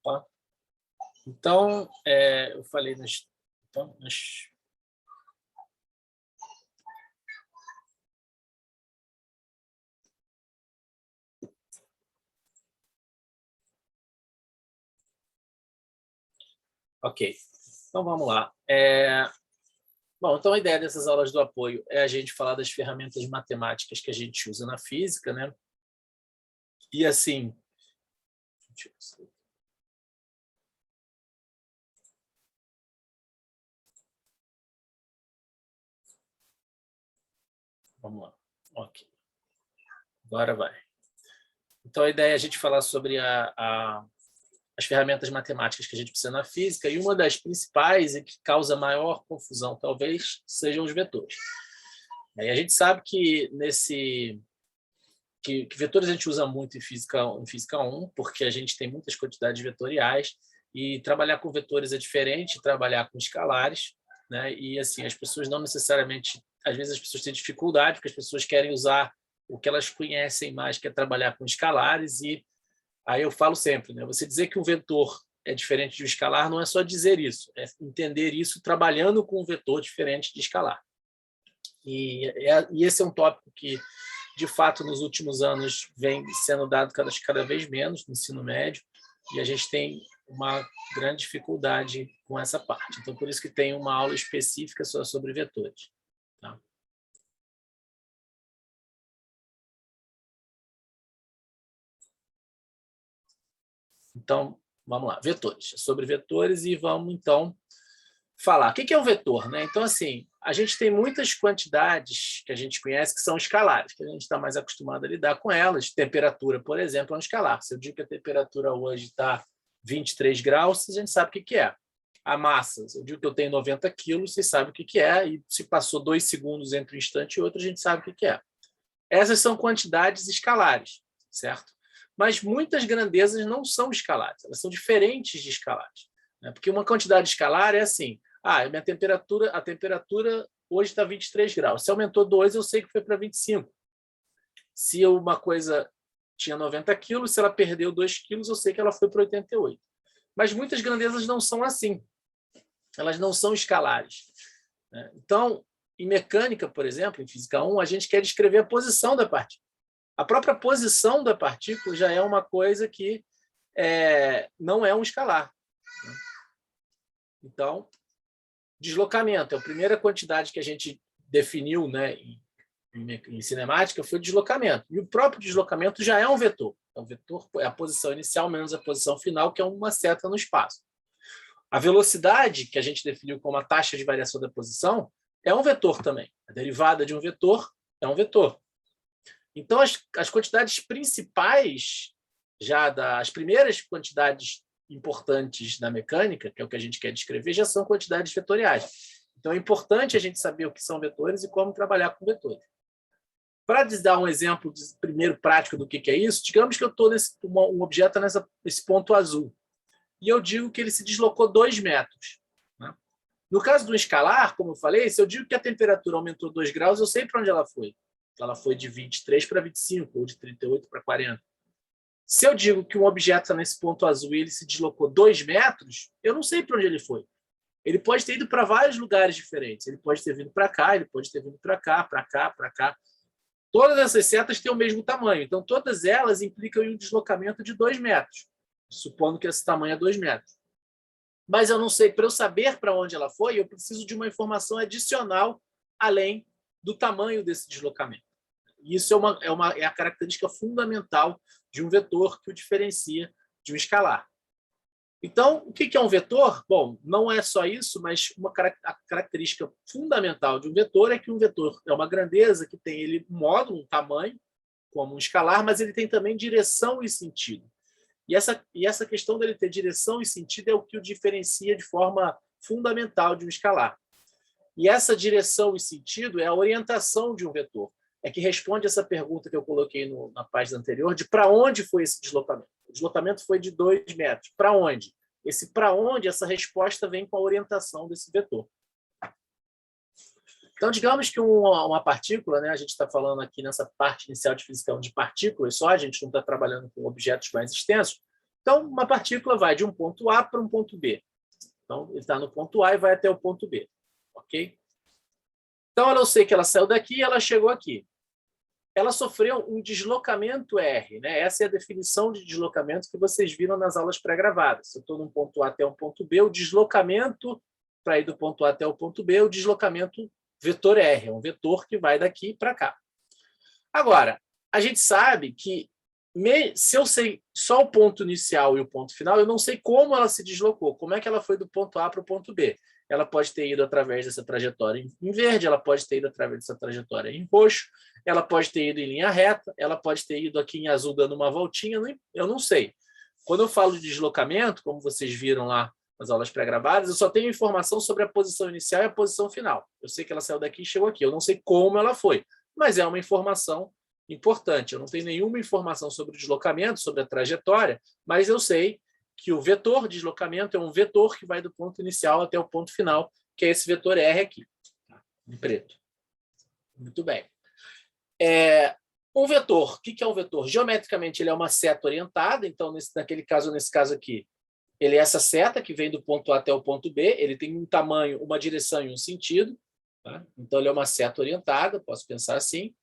Tá? Então, eu falei nas ok, então vamos lá. Bom, então a ideia dessas aulas do apoio é a gente falar das ferramentas matemáticas que a gente usa na física, né? E assim, vamos lá, ok, agora vai. Então a ideia é a gente falar sobre as ferramentas matemáticas que a gente precisa na física, e uma das principais e que causa maior confusão, talvez, sejam os vetores. E a gente sabe que que vetores a gente usa muito em física 1, porque a gente tem muitas quantidades vetoriais, e trabalhar com vetores é diferente de trabalhar com escalares, né? E assim, as pessoas não necessariamente, às vezes as pessoas têm dificuldade, porque as pessoas querem usar o que elas conhecem mais, que é trabalhar com escalares, e aí eu falo sempre, né? Você dizer que um vetor é diferente de um escalar não é só dizer isso, é entender isso trabalhando com um vetor diferente de escalar. E esse é um tópico que, de fato, nos últimos anos vem sendo dado cada vez menos no ensino médio, e a gente tem uma grande dificuldade com essa parte. Então, por isso que tem uma aula específica só sobre vetores. Tá? Então, vamos lá, vetores. Sobre vetores, e vamos, então, falar. O que é um vetor, né? Então, assim, a gente tem muitas quantidades que a gente conhece que são escalares, que a gente está mais acostumado a lidar com elas. Temperatura, por exemplo, é um escalar. Se eu digo que a temperatura hoje está 23 graus, a gente sabe o que é. A massa, se eu digo que eu tenho 90 quilos, você sabe o que é, e se passou 2 segundos entre um instante e outro, a gente sabe o que é. Essas são quantidades escalares, certo? Mas muitas grandezas não são escalares, elas são diferentes de escalares. Né? Porque uma quantidade escalar é assim, a temperatura hoje está 23 graus. Se aumentou 2, eu sei que foi para 25. Se uma coisa tinha 90 quilos, se ela perdeu 2 quilos, eu sei que ela foi para 88. Mas muitas grandezas não são assim. Elas não são escalares. Né? Então, em mecânica, por exemplo, em física 1, a gente quer descrever a posição da partícula. A própria posição da partícula já é uma coisa que não é um escalar. Então, deslocamento é a primeira quantidade que a gente definiu, né, em cinemática, foi o deslocamento. E o próprio deslocamento já é um vetor. O vetor é a posição inicial menos a posição final, que é uma seta no espaço. A velocidade, que a gente definiu como a taxa de variação da posição, é um vetor também. A derivada de um vetor é um vetor. Então, as quantidades principais, as primeiras quantidades importantes da mecânica, que é o que a gente quer descrever, já são quantidades vetoriais. Então, é importante a gente saber o que são vetores e como trabalhar com vetores. Para dar um exemplo primeiro prático do que é isso, digamos que eu estou um objeto nesse ponto azul, e eu digo que ele se deslocou 2 metros. Né? No caso do escalar, como eu falei, se eu digo que a temperatura aumentou 2 graus, eu sei para onde ela foi. Ela foi de 23 para 25, ou de 38 para 40. Se eu digo que um objeto está nesse ponto azul e ele se deslocou 2 metros, eu não sei para onde ele foi. Ele pode ter ido para vários lugares diferentes. Ele pode ter vindo para cá, ele pode ter vindo para cá, para cá, para cá. Todas essas setas têm o mesmo tamanho. Então, todas elas implicam em um deslocamento de 2 metros, supondo que esse tamanho é 2 metros. Mas eu não sei, para eu saber para onde ela foi, eu preciso de uma informação adicional além do tamanho desse deslocamento. E isso é a característica fundamental de um vetor que o diferencia de um escalar. Então, o que é um vetor? Bom, não é só isso, mas a característica fundamental de um vetor é que um vetor é uma grandeza que tem ele um módulo, um tamanho, como um escalar, mas ele tem também direção e sentido. E essa questão dele ter direção e sentido é o que o diferencia de forma fundamental de um escalar. E essa direção e sentido é a orientação de um vetor. É que responde essa pergunta que eu coloquei na página anterior, de para onde foi esse deslocamento. O deslocamento foi de 2 metros. Para onde? Esse para onde, essa resposta vem com a orientação desse vetor. Então, digamos que uma partícula, né, a gente está falando aqui nessa parte inicial de física de partículas só, a gente não está trabalhando com objetos mais extensos. Então, uma partícula vai de um ponto A para um ponto B. Então, ele está no ponto A e vai até o ponto B. Ok? Então, eu sei que ela saiu daqui e ela chegou aqui. Ela sofreu um deslocamento R. Né? Essa é a definição de deslocamento que vocês viram nas aulas pré-gravadas. Se eu estou num ponto A até um ponto B, o deslocamento para ir do ponto A até o ponto B é o deslocamento vetor R. É um vetor que vai daqui para cá. Agora, a gente sabe que se eu sei só o ponto inicial e o ponto final, eu não sei como ela se deslocou, como é que ela foi do ponto A para o ponto B. Ela pode ter ido através dessa trajetória em verde, ela pode ter ido através dessa trajetória em roxo, ela pode ter ido em linha reta, ela pode ter ido aqui em azul dando uma voltinha, eu não sei. Quando eu falo de deslocamento, como vocês viram lá nas aulas pré-gravadas, eu só tenho informação sobre a posição inicial e a posição final. Eu sei que ela saiu daqui e chegou aqui, eu não sei como ela foi, mas é uma informação importante. Eu não tenho nenhuma informação sobre o deslocamento, sobre a trajetória, mas eu sei que o vetor de deslocamento é um vetor que vai do ponto inicial até o ponto final, que é esse vetor R aqui, em preto. Muito bem. Um vetor, o que é um vetor? Geometricamente, ele é uma seta orientada, então, nesse caso aqui, ele é essa seta que vem do ponto A até o ponto B, ele tem um tamanho, uma direção e um sentido, tá? Então, ele é uma seta orientada, posso pensar assim.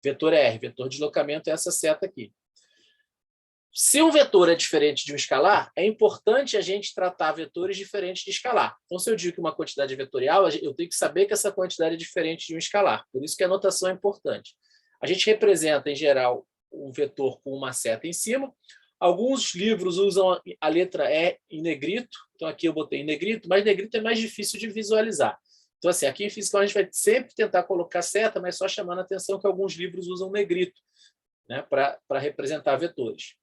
Vetor R, vetor de deslocamento é essa seta aqui. Se um vetor é diferente de um escalar, é importante a gente tratar vetores diferentes de escalar. Então, se eu digo que uma quantidade é vetorial, eu tenho que saber que essa quantidade é diferente de um escalar. Por isso que a notação é importante. A gente representa, em geral, um vetor com uma seta em cima. Alguns livros usam a letra E em negrito. Então, aqui eu botei em negrito, mas negrito é mais difícil de visualizar. Então, assim, aqui em física a gente vai sempre tentar colocar seta, mas só chamando a atenção que alguns livros usam negrito, né, para representar vetores.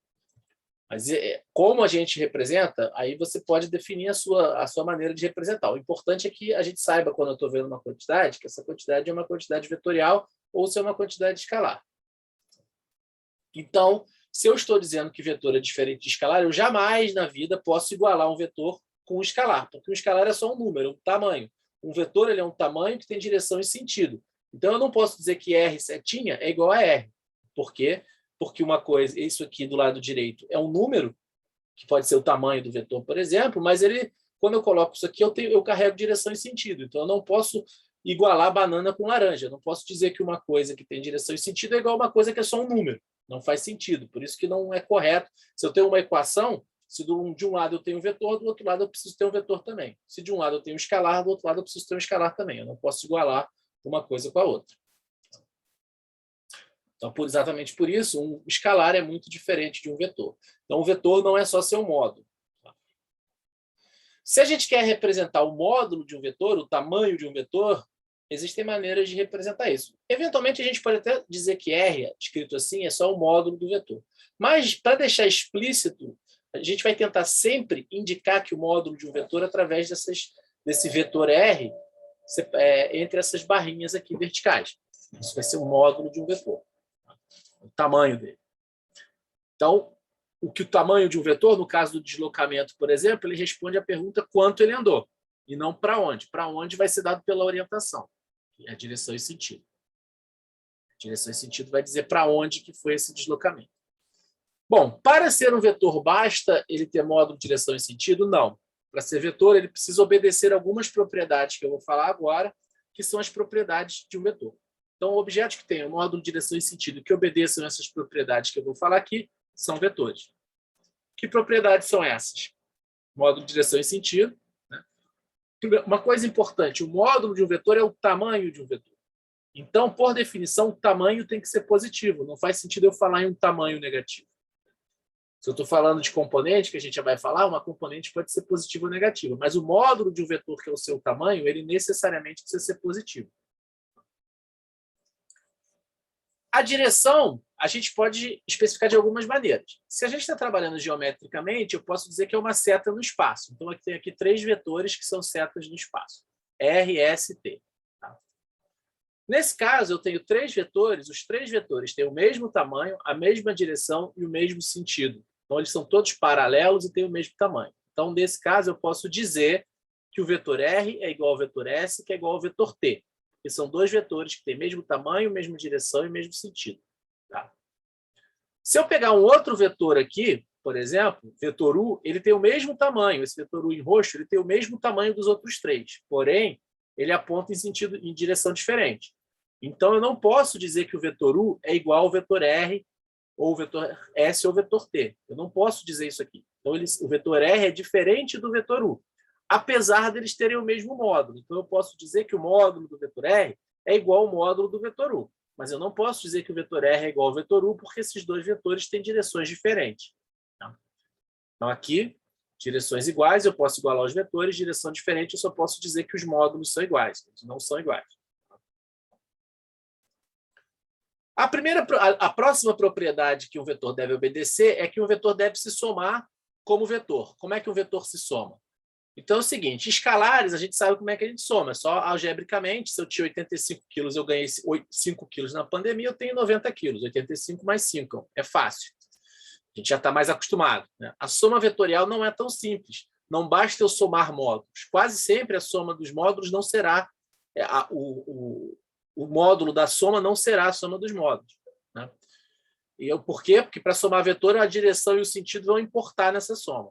Mas como a gente representa, aí você pode definir a sua maneira de representar. O importante é que a gente saiba, quando eu estou vendo uma quantidade, que essa quantidade é uma quantidade vetorial ou se é uma quantidade escalar. Então, se eu estou dizendo que vetor é diferente de escalar, eu jamais na vida posso igualar um vetor com um escalar, porque um escalar é só um número, um tamanho. Um vetor ele é um tamanho que tem direção e sentido. Então, eu não posso dizer que R setinha é igual a R. Por quê? Porque uma coisa, isso aqui do lado direito é um número, que pode ser o tamanho do vetor, por exemplo, mas quando eu coloco isso aqui, eu carrego direção e sentido. Então, eu não posso igualar banana com laranja. Eu não posso dizer que uma coisa que tem direção e sentido é igual a uma coisa que é só um número. Não faz sentido. Por isso que não é correto. Se eu tenho uma equação, se de um lado eu tenho um vetor, do outro lado eu preciso ter um vetor também. Se de um lado eu tenho um escalar, do outro lado eu preciso ter um escalar também. Eu não posso igualar uma coisa com a outra. Então, exatamente por isso, um escalar é muito diferente de um vetor. Então, o vetor não é só seu módulo. Se a gente quer representar o módulo de um vetor, o tamanho de um vetor, existem maneiras de representar isso. Eventualmente, a gente pode até dizer que R, escrito assim, é só o módulo do vetor. Mas, para deixar explícito, a gente vai tentar sempre indicar que o módulo de um vetor através desse vetor R entre essas barrinhas aqui verticais. Isso vai ser o módulo de um vetor. O tamanho dele. Então, o tamanho de um vetor, no caso do deslocamento, por exemplo, ele responde à pergunta quanto ele andou, e não para onde. Para onde vai ser dado pela orientação, que é a direção e sentido. A direção e sentido vai dizer para onde que foi esse deslocamento. Bom, para ser um vetor, basta ele ter módulo, direção e sentido? Não. Para ser vetor, ele precisa obedecer algumas propriedades que eu vou falar agora, que são as propriedades de um vetor. Então, objetos que tenham módulo, direção e sentido que obedeçam essas propriedades que eu vou falar aqui são vetores. Que propriedades são essas? Módulo, direção e sentido. Né? Uma coisa importante, o módulo de um vetor é o tamanho de um vetor. Então, por definição, o tamanho tem que ser positivo. Não faz sentido eu falar em um tamanho negativo. Se eu estou falando de componente, que a gente já vai falar, uma componente pode ser positiva ou negativa. Mas o módulo de um vetor, que é o seu tamanho, ele necessariamente precisa ser positivo. A direção, a gente pode especificar de algumas maneiras. Se a gente está trabalhando geometricamente, eu posso dizer que é uma seta no espaço. Então, tem aqui 3 vetores que são setas no espaço. R, S, T. Tá? Nesse caso, eu tenho 3 vetores. Os 3 vetores têm o mesmo tamanho, a mesma direção e o mesmo sentido. Então, eles são todos paralelos e têm o mesmo tamanho. Então, nesse caso, eu posso dizer que o vetor R é igual ao vetor S, que é igual ao vetor T. Que são 2 vetores que têm mesmo tamanho, mesma direção e mesmo sentido. Tá? Se eu pegar um outro vetor aqui, por exemplo, vetor U, ele tem o mesmo tamanho, esse vetor U em roxo, ele tem o mesmo tamanho dos outros três, porém, ele aponta em direção diferente. Então, eu não posso dizer que o vetor U é igual ao vetor R, ou o vetor S ou o vetor T. Eu não posso dizer isso aqui. Então, o vetor R é diferente do vetor U, apesar deles terem o mesmo módulo. Então, eu posso dizer que o módulo do vetor R é igual ao módulo do vetor U. Mas eu não posso dizer que o vetor R é igual ao vetor U, porque esses dois vetores têm direções diferentes. Tá? Então, aqui, direções iguais, eu posso igualar os vetores, direção diferente, eu só posso dizer que os módulos são iguais. Eles não são iguais. A próxima propriedade que um vetor deve obedecer é que um vetor deve se somar como vetor. Como é que um vetor se soma? Então é o seguinte, escalares, a gente sabe como é que a gente soma. É só algebricamente, se eu tinha 85 quilos, eu ganhei 5 quilos na pandemia, eu tenho 90 quilos. 85 mais 5. É fácil. A gente já está mais acostumado. Né? A soma vetorial não é tão simples. Não basta eu somar módulos. Quase sempre a soma dos módulos não será... O módulo da soma não será a soma dos módulos. Né? Por quê? Porque para somar vetor, a direção e o sentido vão importar nessa soma.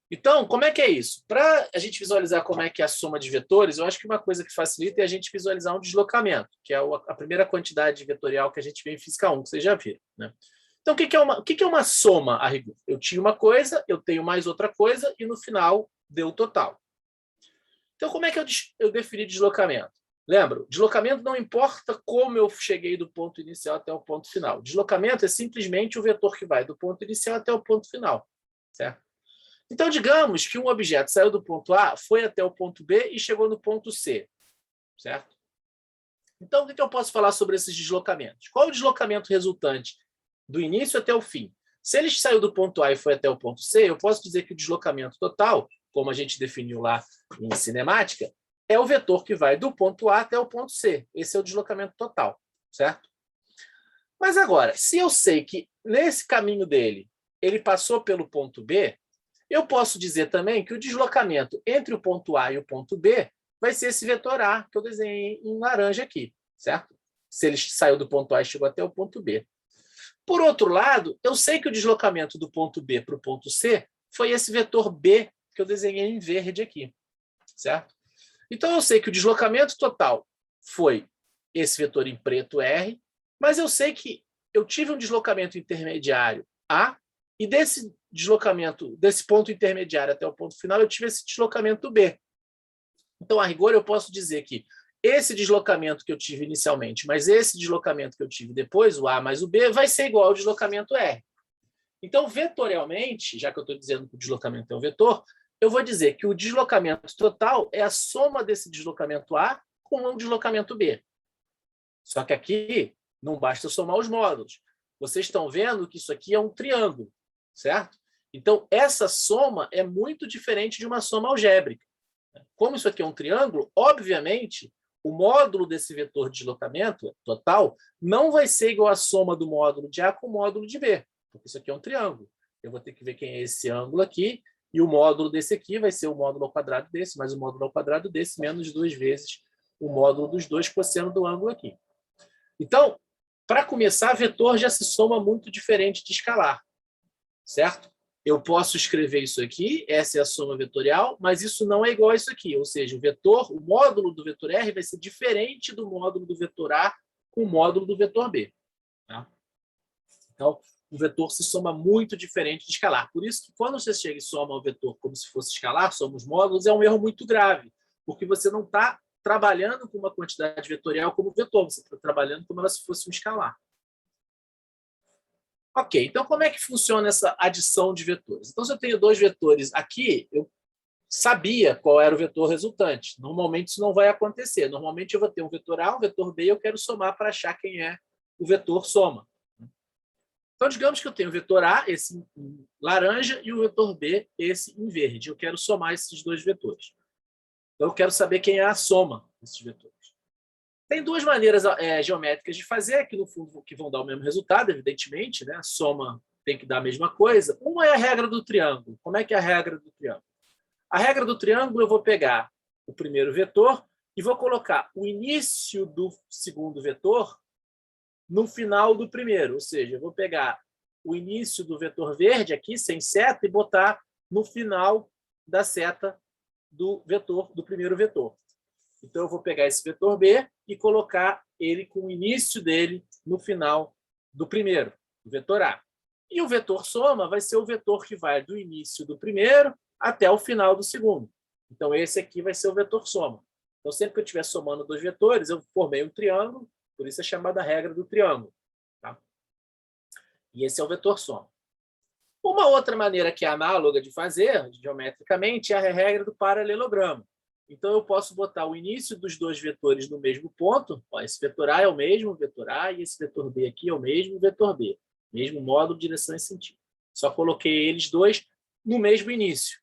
Então, como é que é isso? Para a gente visualizar como é que é a soma de vetores, eu acho que uma coisa que facilita é a gente visualizar um deslocamento, que é a primeira quantidade vetorial que a gente vê em Física 1, que vocês já viram. Né? Então, o que é uma soma, a rigor? Eu tinha uma coisa, eu tenho mais outra coisa, e no final deu o total. Então, como é que eu defini deslocamento? Lembra, deslocamento não importa como eu cheguei do ponto inicial até o ponto final. Deslocamento é simplesmente o vetor que vai do ponto inicial até o ponto final. Certo? Então, digamos que um objeto saiu do ponto A, foi até o ponto B e chegou no ponto C. Certo? Então, o que eu posso falar sobre esses deslocamentos? Qual é o deslocamento resultante do início até o fim? Se ele saiu do ponto A e foi até o ponto C, eu posso dizer que o deslocamento total, como a gente definiu lá em cinemática, é o vetor que vai do ponto A até o ponto C. Esse é o deslocamento total, certo? Mas agora, se eu sei que nesse caminho dele, ele passou pelo ponto B, eu posso dizer também que o deslocamento entre o ponto A e o ponto B vai ser esse vetor A, que eu desenhei em laranja aqui, certo? Se ele saiu do ponto A e chegou até o ponto B. Por outro lado, eu sei que o deslocamento do ponto B para o ponto C foi esse vetor B que eu desenhei em verde aqui, certo? Então, eu sei que o deslocamento total foi esse vetor em preto R, mas eu sei que eu tive um deslocamento intermediário A, e desse deslocamento, desse ponto intermediário até o ponto final, eu tive esse deslocamento B. Então, a rigor, eu posso dizer que esse deslocamento que eu tive inicialmente, mas esse deslocamento que eu tive depois, o A mais o B, vai ser igual ao deslocamento R. Então, vetorialmente, já que eu estou dizendo que o deslocamento é um vetor, eu vou dizer que o deslocamento total é a soma desse deslocamento A com o deslocamento B. Só que aqui não basta somar os módulos. Vocês estão vendo que isso aqui é um triângulo, certo? Então, essa soma é muito diferente de uma soma algébrica. Como isso aqui é um triângulo, obviamente, o módulo desse vetor de deslocamento total não vai ser igual à soma do módulo de A com o módulo de B, porque isso aqui é um triângulo. Eu vou ter que ver quem é esse ângulo aqui, e o módulo desse aqui vai ser o módulo ao quadrado desse, mais o módulo ao quadrado desse, menos 2 vezes o módulo dos dois cosseno do ângulo aqui. Então, para começar, vetor já se soma muito diferente de escalar, certo? Eu posso escrever isso aqui, essa é a soma vetorial, mas isso não é igual a isso aqui, ou seja, o módulo do vetor R vai ser diferente do módulo do vetor A com o módulo do vetor B. Tá? Então, o vetor se soma muito diferente de escalar. Por isso que quando você chega e soma o vetor como se fosse escalar, soma os módulos, é um erro muito grave, porque você não está trabalhando com uma quantidade vetorial como vetor, você está trabalhando como se fosse um escalar. Ok, então como é que funciona essa adição de vetores? Então, se eu tenho dois vetores aqui, eu sabia qual era o vetor resultante. Normalmente isso não vai acontecer. Normalmente eu vou ter um vetor A, um vetor B, e eu quero somar para achar quem é o vetor soma. Então, digamos que eu tenho o vetor A, esse em laranja, e o vetor B, esse em verde. Eu quero somar esses dois vetores. Então, eu quero saber quem é a soma desses vetores. Tem duas maneiras geométricas de fazer, que no fundo que vão dar o mesmo resultado, evidentemente, né? A soma tem que dar a mesma coisa. Uma é a regra do triângulo. Como é que é a regra do triângulo? A regra do triângulo, eu vou pegar o primeiro vetor e vou colocar o início do segundo vetor no final do primeiro. Ou seja, eu vou pegar o início do vetor verde aqui, sem seta, e botar no final da seta do primeiro vetor. Então, eu vou pegar esse vetor B e colocar ele com o início dele no final do primeiro, do vetor A. E o vetor soma vai ser o vetor que vai do início do primeiro até o final do segundo. Então, esse aqui vai ser o vetor soma. Então, sempre que eu estiver somando dois vetores, eu formei um triângulo, por isso é chamada regra do triângulo. Tá? E esse é o vetor soma. Uma outra maneira que é análoga de fazer, geometricamente, é a regra do paralelogramo. Então, eu posso botar o início dos dois vetores no mesmo ponto. Ó, esse vetor A é o mesmo vetor A e esse vetor B aqui é o mesmo vetor B. Mesmo módulo, direção e sentido. Só coloquei eles dois no mesmo início.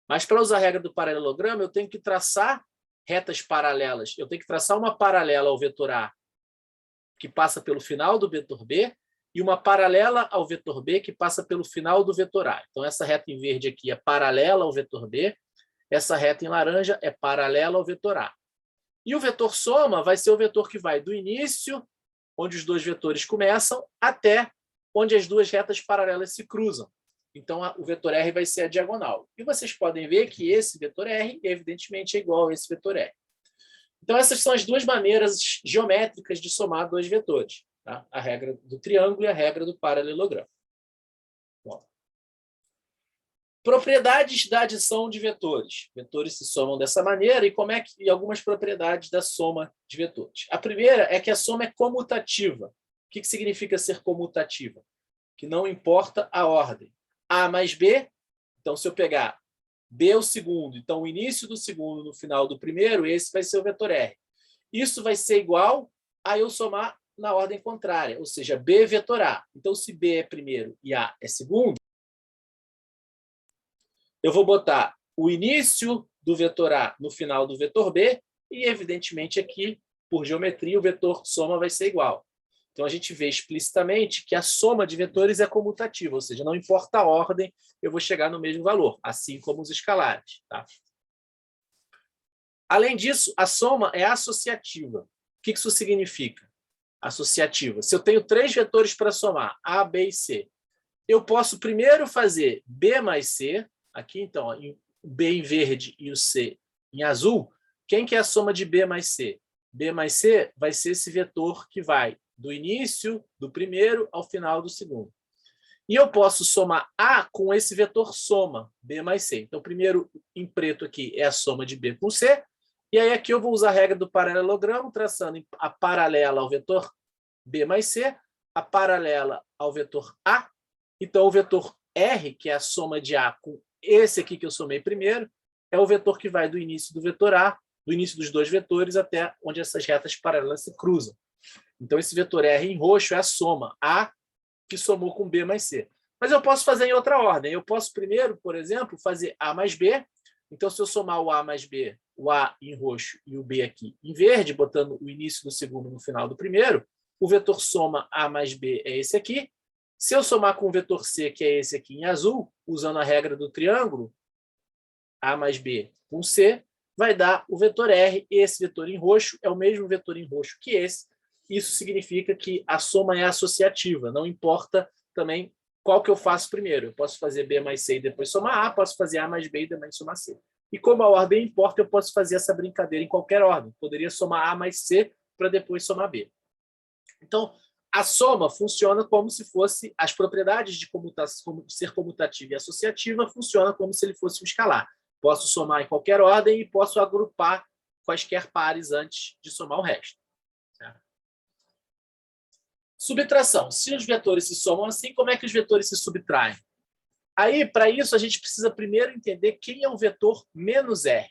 Mas, para usar a regra do paralelogramo, eu tenho que traçar retas paralelas. Eu tenho que traçar uma paralela ao vetor A, que passa pelo final do vetor B, e uma paralela ao vetor B, que passa pelo final do vetor A. Então, essa reta em verde aqui é paralela ao vetor B, essa reta em laranja é paralela ao vetor A. E o vetor soma vai ser o vetor que vai do início, onde os dois vetores começam, até onde as duas retas paralelas se cruzam. Então, o vetor R vai ser a diagonal. E vocês podem ver que esse vetor R, evidentemente, é igual a esse vetor R. Então, essas são as duas maneiras geométricas de somar dois vetores. Tá? A regra do triângulo e a regra do paralelogramo. Bom. Propriedades da adição de vetores. Vetores se somam dessa maneira e algumas propriedades da soma de vetores. A primeira é que a soma é comutativa. O que significa ser comutativa? Que não importa a ordem. A mais B, então se eu pegar B é o segundo, então o início do segundo no final do primeiro, esse vai ser o vetor R. Isso vai ser igual a eu somar na ordem contrária, ou seja, B vetor A. Então, se B é primeiro e A é segundo, eu vou botar o início do vetor A no final do vetor B e, evidentemente, aqui, por geometria, o vetor soma vai ser igual. Então, a gente vê explicitamente que a soma de vetores é comutativa, ou seja, não importa a ordem, eu vou chegar no mesmo valor, assim como os escalares. Tá? Além disso, a soma é associativa. O que isso significa? Associativa. Se eu tenho três vetores para somar, A, B e C, eu posso primeiro fazer B mais C, aqui então, ó, o B em verde e o C em azul. Quem que é a soma de B mais C? B mais C vai ser esse vetor que vai do início do primeiro ao final do segundo. E eu posso somar A com esse vetor soma, B mais C. Então, primeiro em preto aqui é a soma de B com C. E aí aqui eu vou usar a regra do paralelogramo, traçando a paralela ao vetor B mais C, a paralela ao vetor A. Então, o vetor R, que é a soma de A com esse aqui que eu somei primeiro, é o vetor que vai do início do vetor A, do início dos dois vetores, até onde essas retas paralelas se cruzam. Então, esse vetor R em roxo é a soma A que somou com B mais C. Mas eu posso fazer em outra ordem. Eu posso primeiro, por exemplo, fazer A mais B. Então, se eu somar o A mais B, o A em roxo e o B aqui em verde, botando o início do segundo no final do primeiro, o vetor soma A mais B é esse aqui. Se eu somar com o vetor C, que é esse aqui em azul, usando a regra do triângulo, A mais B com C, vai dar o vetor R. Esse vetor em roxo é o mesmo vetor em roxo que esse. Isso significa que a soma é associativa. Não importa também qual que eu faço primeiro. Eu posso fazer B mais C e depois somar A, posso fazer A mais B e depois somar C. E como a ordem importa, eu posso fazer essa brincadeira em qualquer ordem. Poderia somar A mais C para depois somar B. Então, a soma funciona como se fosse as propriedades de ser comutativa e associativa, funciona como se ele fosse um escalar. Posso somar em qualquer ordem e posso agrupar quaisquer pares antes de somar o resto. Certo? Subtração. Se os vetores se somam assim, como é que os vetores se subtraem? Aí, para isso, a gente precisa primeiro entender quem é o vetor menos R.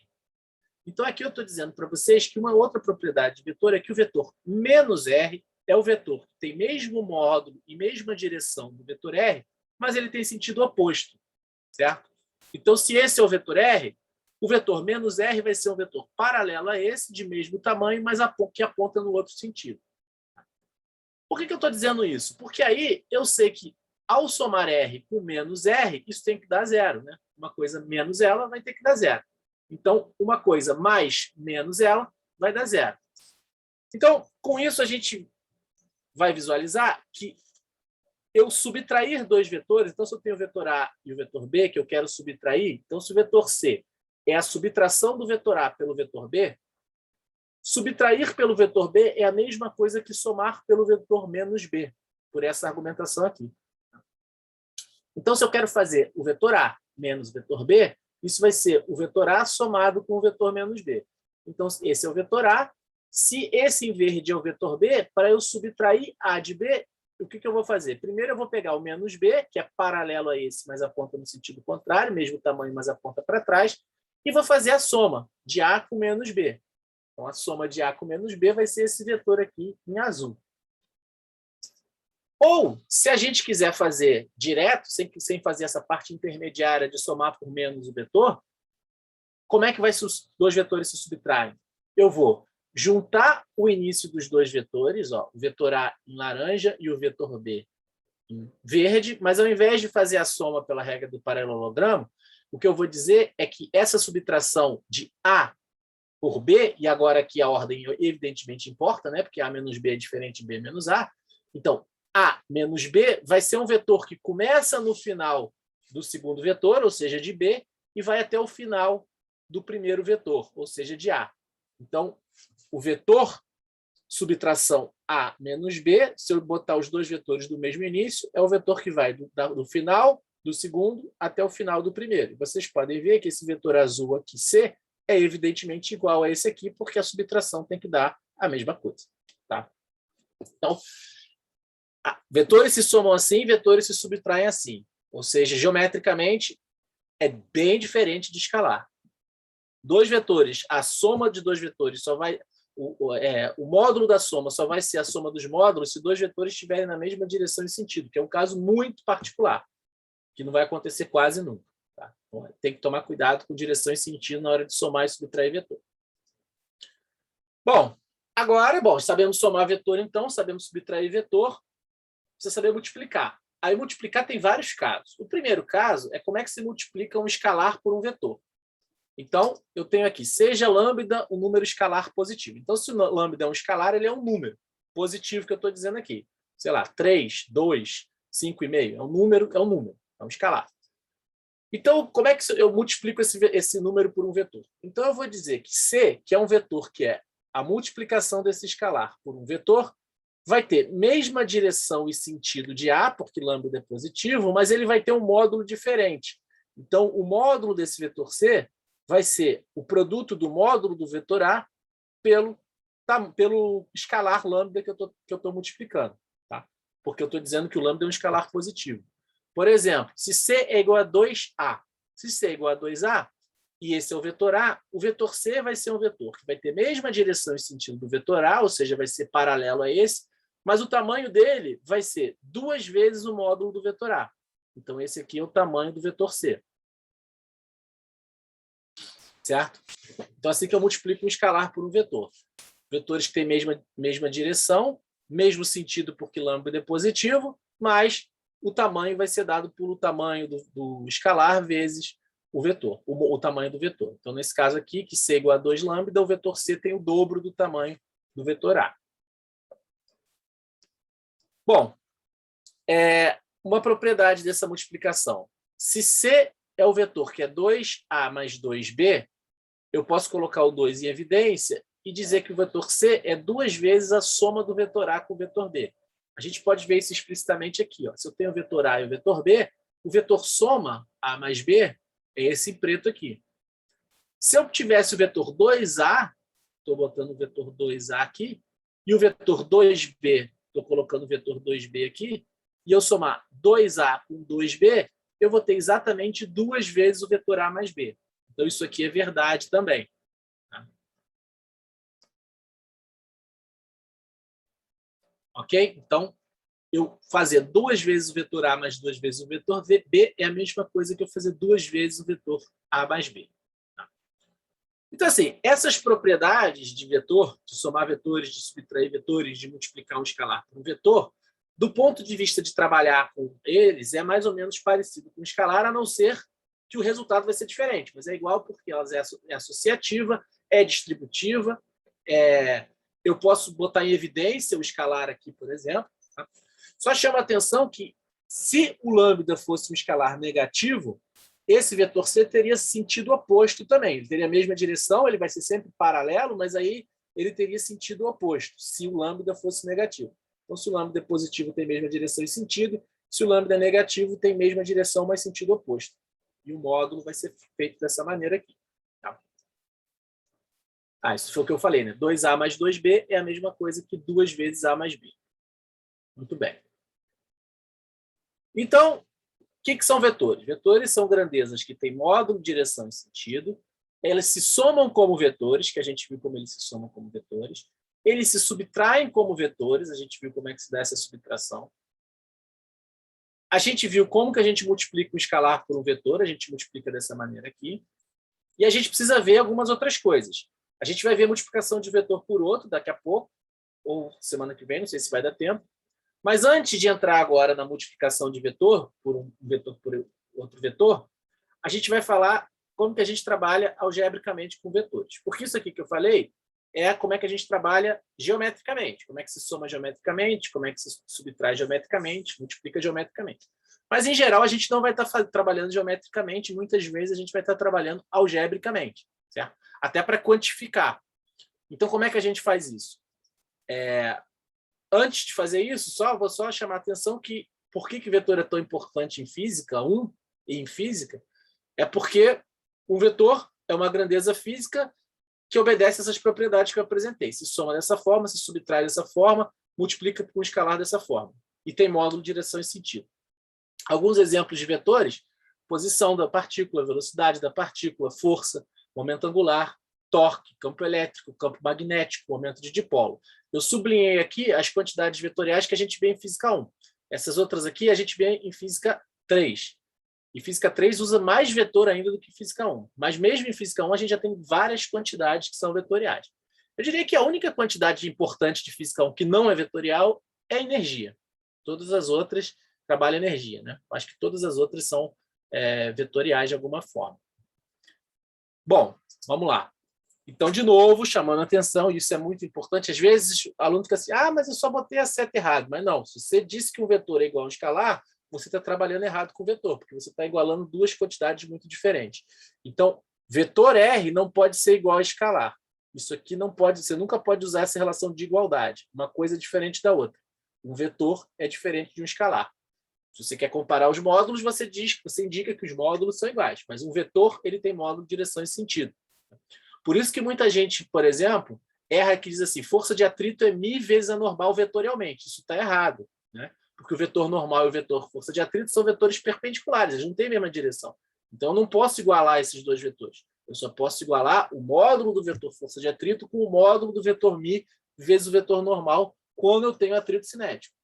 Então, aqui eu estou dizendo para vocês que uma outra propriedade de vetor é que o vetor menos R é o vetor que tem mesmo módulo e mesma direção do vetor R, mas ele tem sentido oposto. Certo? Então, se esse é o vetor R, o vetor menos R vai ser um vetor paralelo a esse, de mesmo tamanho, mas que aponta no outro sentido. Por que eu estou dizendo isso? Porque aí eu sei que, ao somar R com menos R, isso tem que dar zero. Né? Uma coisa menos ela vai ter que dar zero. Então, uma coisa mais menos ela vai dar zero. Então, com isso, a gente vai visualizar que eu subtrair dois vetores, então se eu tenho o vetor A e o vetor B, que eu quero subtrair, então se o vetor C é a subtração do vetor A pelo vetor B, subtrair pelo vetor B é a mesma coisa que somar pelo vetor menos B, por essa argumentação aqui. Então, se eu quero fazer o vetor A menos o vetor B, isso vai ser o vetor A somado com o vetor menos B. Então, esse é o vetor A. Se esse em verde é o vetor B, para eu subtrair A de B, o que eu vou fazer? Primeiro eu vou pegar o menos B, que é paralelo a esse, mas aponta no sentido contrário, mesmo tamanho, mas aponta para trás, e vou fazer a soma de A com menos B. Então, a soma de A com menos B vai ser esse vetor aqui em azul. Ou, se a gente quiser fazer direto, sem fazer essa parte intermediária de somar por menos o vetor, como é que os dois vetores se subtraem? Eu vou juntar o início dos dois vetores, ó, o vetor A em laranja e o vetor B em verde, mas ao invés de fazer a soma pela regra do paralelogramo, o que eu vou dizer é que essa subtração de A por B, e agora aqui a ordem evidentemente importa, né? Porque A menos B é diferente de B menos A. Então, A menos B vai ser um vetor que começa no final do segundo vetor, ou seja, de B, e vai até o final do primeiro vetor, ou seja, de A. Então, o vetor subtração A menos B, se eu botar os dois vetores do mesmo início, é o vetor que vai do final do segundo até o final do primeiro. Vocês podem ver que esse vetor azul aqui, C, é evidentemente igual a esse aqui, porque a subtração tem que dar a mesma coisa. Tá? Então, vetores se somam assim, vetores se subtraem assim. Ou seja, geometricamente, é bem diferente de escalar. Dois vetores, a soma de dois vetores só vai... O módulo da soma só vai ser a soma dos módulos se dois vetores estiverem na mesma direção e sentido, que é um caso muito particular, que não vai acontecer quase nunca. Tá? Então, tem que tomar cuidado com direção e sentido na hora de somar e subtrair vetor. Bom, agora, sabemos somar vetor, então, sabemos subtrair vetor, precisa saber multiplicar. Aí multiplicar tem vários casos. O primeiro caso é como é que se multiplica um escalar por um vetor. Então, eu tenho aqui, seja lambda um número escalar positivo. Então, se o lambda é um escalar, ele é um número positivo que eu estou dizendo aqui. Sei lá, 3, 2, 5,5. É um número, é um escalar. Então, como é que eu multiplico esse número por um vetor? Então, eu vou dizer que C, que é um vetor que é a multiplicação desse escalar por um vetor, vai ter mesma direção e sentido de A, porque lambda é positivo, mas ele vai ter um módulo diferente. Então, o módulo desse vetor C vai ser o produto do módulo do vetor A pelo escalar lambda que eu estou multiplicando. Tá? Porque eu estou dizendo que o lambda é um escalar positivo. Por exemplo, se C é igual a 2A, se C é igual a 2A, e esse é o vetor A, o vetor C vai ser um vetor que vai ter a mesma direção e sentido do vetor A, ou seja, vai ser paralelo a esse, mas o tamanho dele vai ser 2 vezes o módulo do vetor A. Então, esse aqui é o tamanho do vetor C. Certo? Então, assim que eu multiplico um escalar por um vetor. Vetores que têm mesma direção, mesmo sentido porque lambda é positivo, mas o tamanho vai ser dado pelo tamanho do escalar vezes o vetor, o tamanho do vetor. Então, nesse caso aqui, que C é igual a 2 lambda, o vetor C tem o dobro do tamanho do vetor A. Bom, uma propriedade dessa multiplicação. Se C é o vetor que é 2A mais 2B, eu posso colocar o 2 em evidência e dizer que o vetor C é 2 vezes a soma do vetor A com o vetor B. A gente pode ver isso explicitamente aqui. Ó. Se eu tenho o vetor A e o vetor B, o vetor soma A mais B é esse preto aqui. Se eu tivesse o vetor 2A, estou botando o vetor 2A aqui, e o vetor 2B, estou colocando o vetor 2B aqui, e eu somar 2A com 2B, eu vou ter exatamente 2 vezes o vetor A mais B. Então, isso aqui é verdade também. Tá? Ok? Então, eu fazer 2 vezes o vetor A mais 2 vezes o vetor B é a mesma coisa que eu fazer 2 vezes o vetor A mais B. Tá? Então, assim, essas propriedades de vetor, de somar vetores, de subtrair vetores, de multiplicar um escalar por um vetor, do ponto de vista de trabalhar com eles, é mais ou menos parecido com um escalar, a não ser que o resultado vai ser diferente, mas é igual porque ela é associativa, é distributiva, eu posso botar em evidência o escalar aqui, por exemplo. Tá? Só chama a atenção que Se o lambda fosse um escalar negativo, esse vetor C teria sentido oposto também. Ele teria a mesma direção, ele vai ser sempre paralelo, mas aí ele teria sentido oposto, se o lambda fosse negativo. Então, se o lambda é positivo, tem mesma direção e sentido. Se o lambda é negativo, tem mesma direção, mas sentido oposto. E o módulo vai ser feito dessa maneira aqui. Tá? Isso foi o que eu falei, né? 2A mais 2B é a mesma coisa que 2 vezes A mais B. Muito bem. Então, o que são vetores? Vetores são grandezas que têm módulo, direção e sentido. Elas se somam como vetores, que a gente viu como eles se somam como vetores. Eles se subtraem como vetores, a gente viu como é que se dá essa subtração. A gente viu como que a gente multiplica um escalar por um vetor, a gente multiplica dessa maneira aqui. E a gente precisa ver algumas outras coisas. A gente vai ver a multiplicação de vetor por outro daqui a pouco, ou semana que vem, não sei se vai dar tempo. Mas antes de entrar agora na multiplicação de vetor por um vetor por outro vetor, a gente vai falar como que a gente trabalha algebricamente com vetores. Porque isso aqui que eu falei é como é que a gente trabalha geometricamente, como é que se soma geometricamente, como é que se subtrai geometricamente, multiplica geometricamente. Mas, em geral, a gente não vai estar trabalhando geometricamente, muitas vezes a gente vai estar trabalhando algebricamente, certo? Até para quantificar. Então, como é que a gente faz isso? Antes de fazer isso, vou só chamar a atenção que por que vetor é tão importante em física 1 e em física, é porque um vetor é uma grandeza física que obedece essas propriedades que eu apresentei. Se soma dessa forma, se subtrai dessa forma, multiplica com um escalar dessa forma. E tem módulo, direção e sentido. Alguns exemplos de vetores: posição da partícula, velocidade da partícula, força, momento angular, torque, campo elétrico, campo magnético, momento de dipolo. Eu sublinhei aqui as quantidades vetoriais que a gente vê em física 1. Essas outras aqui a gente vê em física 3. E física 3 usa mais vetor ainda do que física 1. Mas mesmo em física 1 a gente já tem várias quantidades que são vetoriais. Eu diria que a única quantidade importante de física 1 que não é vetorial é a energia. Todas as outras trabalham energia, né? Acho que todas as outras são vetoriais de alguma forma. Bom, vamos lá. Então, de novo, chamando a atenção, e isso é muito importante, às vezes o aluno fica assim, mas eu só botei a seta errado. Mas não, se você disse que um vetor é igual a um escalar, você está trabalhando errado com o vetor, porque você está igualando duas quantidades muito diferentes. Então, vetor R não pode ser igual a escalar. Isso aqui não pode, você nunca pode usar essa relação de igualdade. Uma coisa é diferente da outra. Um vetor é diferente de um escalar. Se você quer comparar os módulos, você indica que os módulos são iguais, mas um vetor ele tem módulo, direção e sentido. Por isso que muita gente, por exemplo, erra que diz assim, força de atrito é μ vezes a normal vetorialmente. Isso está errado, né? Porque o vetor normal e o vetor força de atrito são vetores perpendiculares, eles não têm a mesma direção. Então, eu não posso igualar esses dois vetores. Eu só posso igualar o módulo do vetor força de atrito com o módulo do vetor μ vezes o vetor normal quando eu tenho atrito cinético.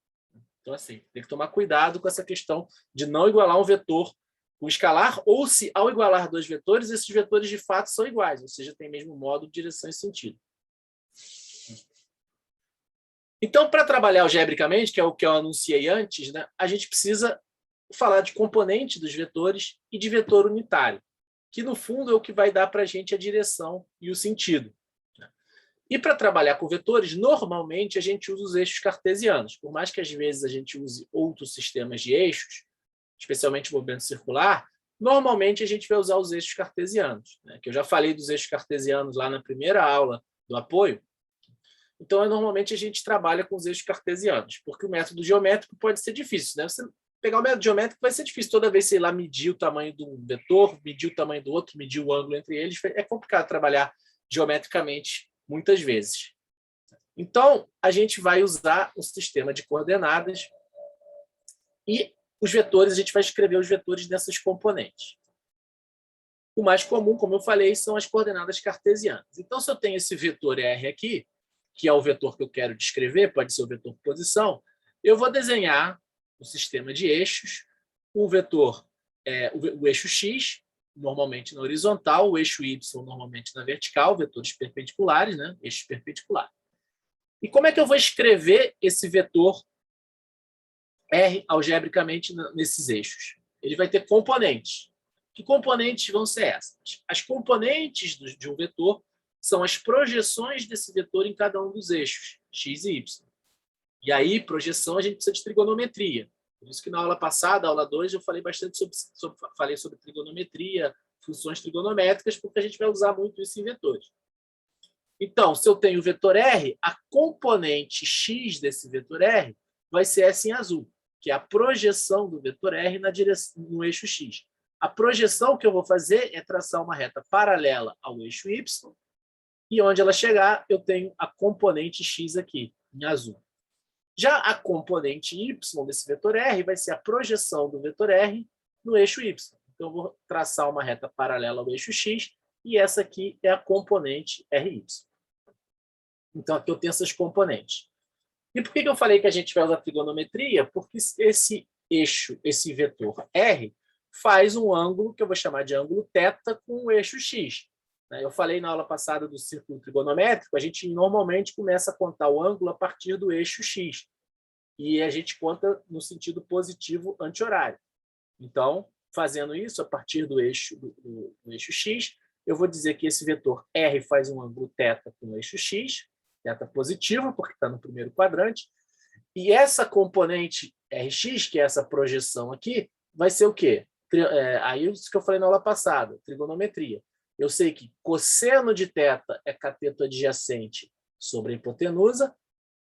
Então, assim, tem que tomar cuidado com essa questão de não igualar um vetor com escalar, ou se, ao igualar dois vetores, esses vetores de fato são iguais, ou seja, tem mesmo módulo, direção e sentido. Então, para trabalhar algebricamente, que é o que eu anunciei antes, né, a gente precisa falar de componente dos vetores e de vetor unitário, que, no fundo, é o que vai dar para a gente a direção e o sentido. E para trabalhar com vetores, normalmente a gente usa os eixos cartesianos. Por mais que às vezes a gente use outros sistemas de eixos, especialmente o movimento circular, normalmente a gente vai usar os eixos cartesianos, né? Que eu já falei dos eixos cartesianos lá na primeira aula do apoio. Então, normalmente a gente trabalha com os eixos cartesianos, porque o método geométrico pode ser difícil, né? Você pegar o método geométrico vai ser difícil. Toda vez, sei lá, medir o tamanho de um vetor, medir o tamanho do outro, medir o ângulo entre eles, é complicado trabalhar geometricamente muitas vezes. Então, a gente vai usar um sistema de coordenadas e os vetores, a gente vai escrever os vetores dessas componentes. O mais comum, como eu falei, são as coordenadas cartesianas. Então, se eu tenho esse vetor R aqui, que é o vetor que eu quero descrever, pode ser o vetor posição, eu vou desenhar um sistema de eixos, o vetor, o eixo X, normalmente na horizontal, o eixo Y normalmente na vertical, vetores perpendiculares, né? Eixos perpendiculares. E como é que eu vou escrever esse vetor R algebricamente nesses eixos? Ele vai ter componentes. Que componentes vão ser essas? As componentes de um vetor são as projeções desse vetor em cada um dos eixos, X e Y. E aí, projeção, a gente precisa de trigonometria. Por isso que na aula passada, aula 2, eu falei bastante falei sobre trigonometria, funções trigonométricas, porque a gente vai usar muito isso em vetores. Então, se eu tenho o vetor R, a componente x desse vetor R vai ser essa em azul, que é a projeção do vetor R no eixo x. A projeção que eu vou fazer é traçar uma reta paralela ao eixo y, e onde ela chegar, eu tenho a componente x aqui, em azul. Já a componente y desse vetor R vai ser a projeção do vetor R no eixo y. Então, eu vou traçar uma reta paralela ao eixo x, e essa aqui é a componente RY. Então, aqui eu tenho essas componentes. E por que eu falei que a gente vai usar trigonometria? Porque esse eixo, esse vetor R, faz um ângulo que eu vou chamar de ângulo θ com o eixo x. Eu falei na aula passada do círculo trigonométrico, a gente normalmente começa a contar o ângulo a partir do eixo x. E a gente conta no sentido positivo anti-horário. Então, fazendo isso a partir do eixo x, eu vou dizer que esse vetor R faz um ângulo θ com o eixo x, θ positivo, porque está no primeiro quadrante, e essa componente Rx, que é essa projeção aqui, vai ser o quê? Aí isso que eu falei na aula passada, trigonometria. Eu sei que cosseno de θ é cateto adjacente sobre a hipotenusa,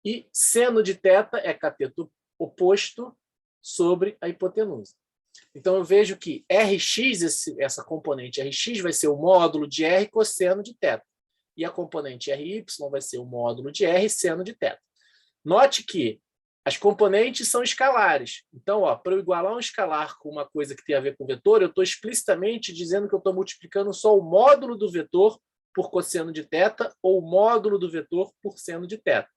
e seno de θ é cateto oposto sobre a hipotenusa. Então, eu vejo que Rx, essa componente Rx, vai ser o módulo de R cosseno de θ. E a componente Ry vai ser o módulo de R seno de θ. Note que as componentes são escalares. Então, para eu igualar um escalar com uma coisa que tem a ver com vetor, eu estou explicitamente dizendo que eu estou multiplicando só o módulo do vetor por cosseno de θ ou o módulo do vetor por seno de θ.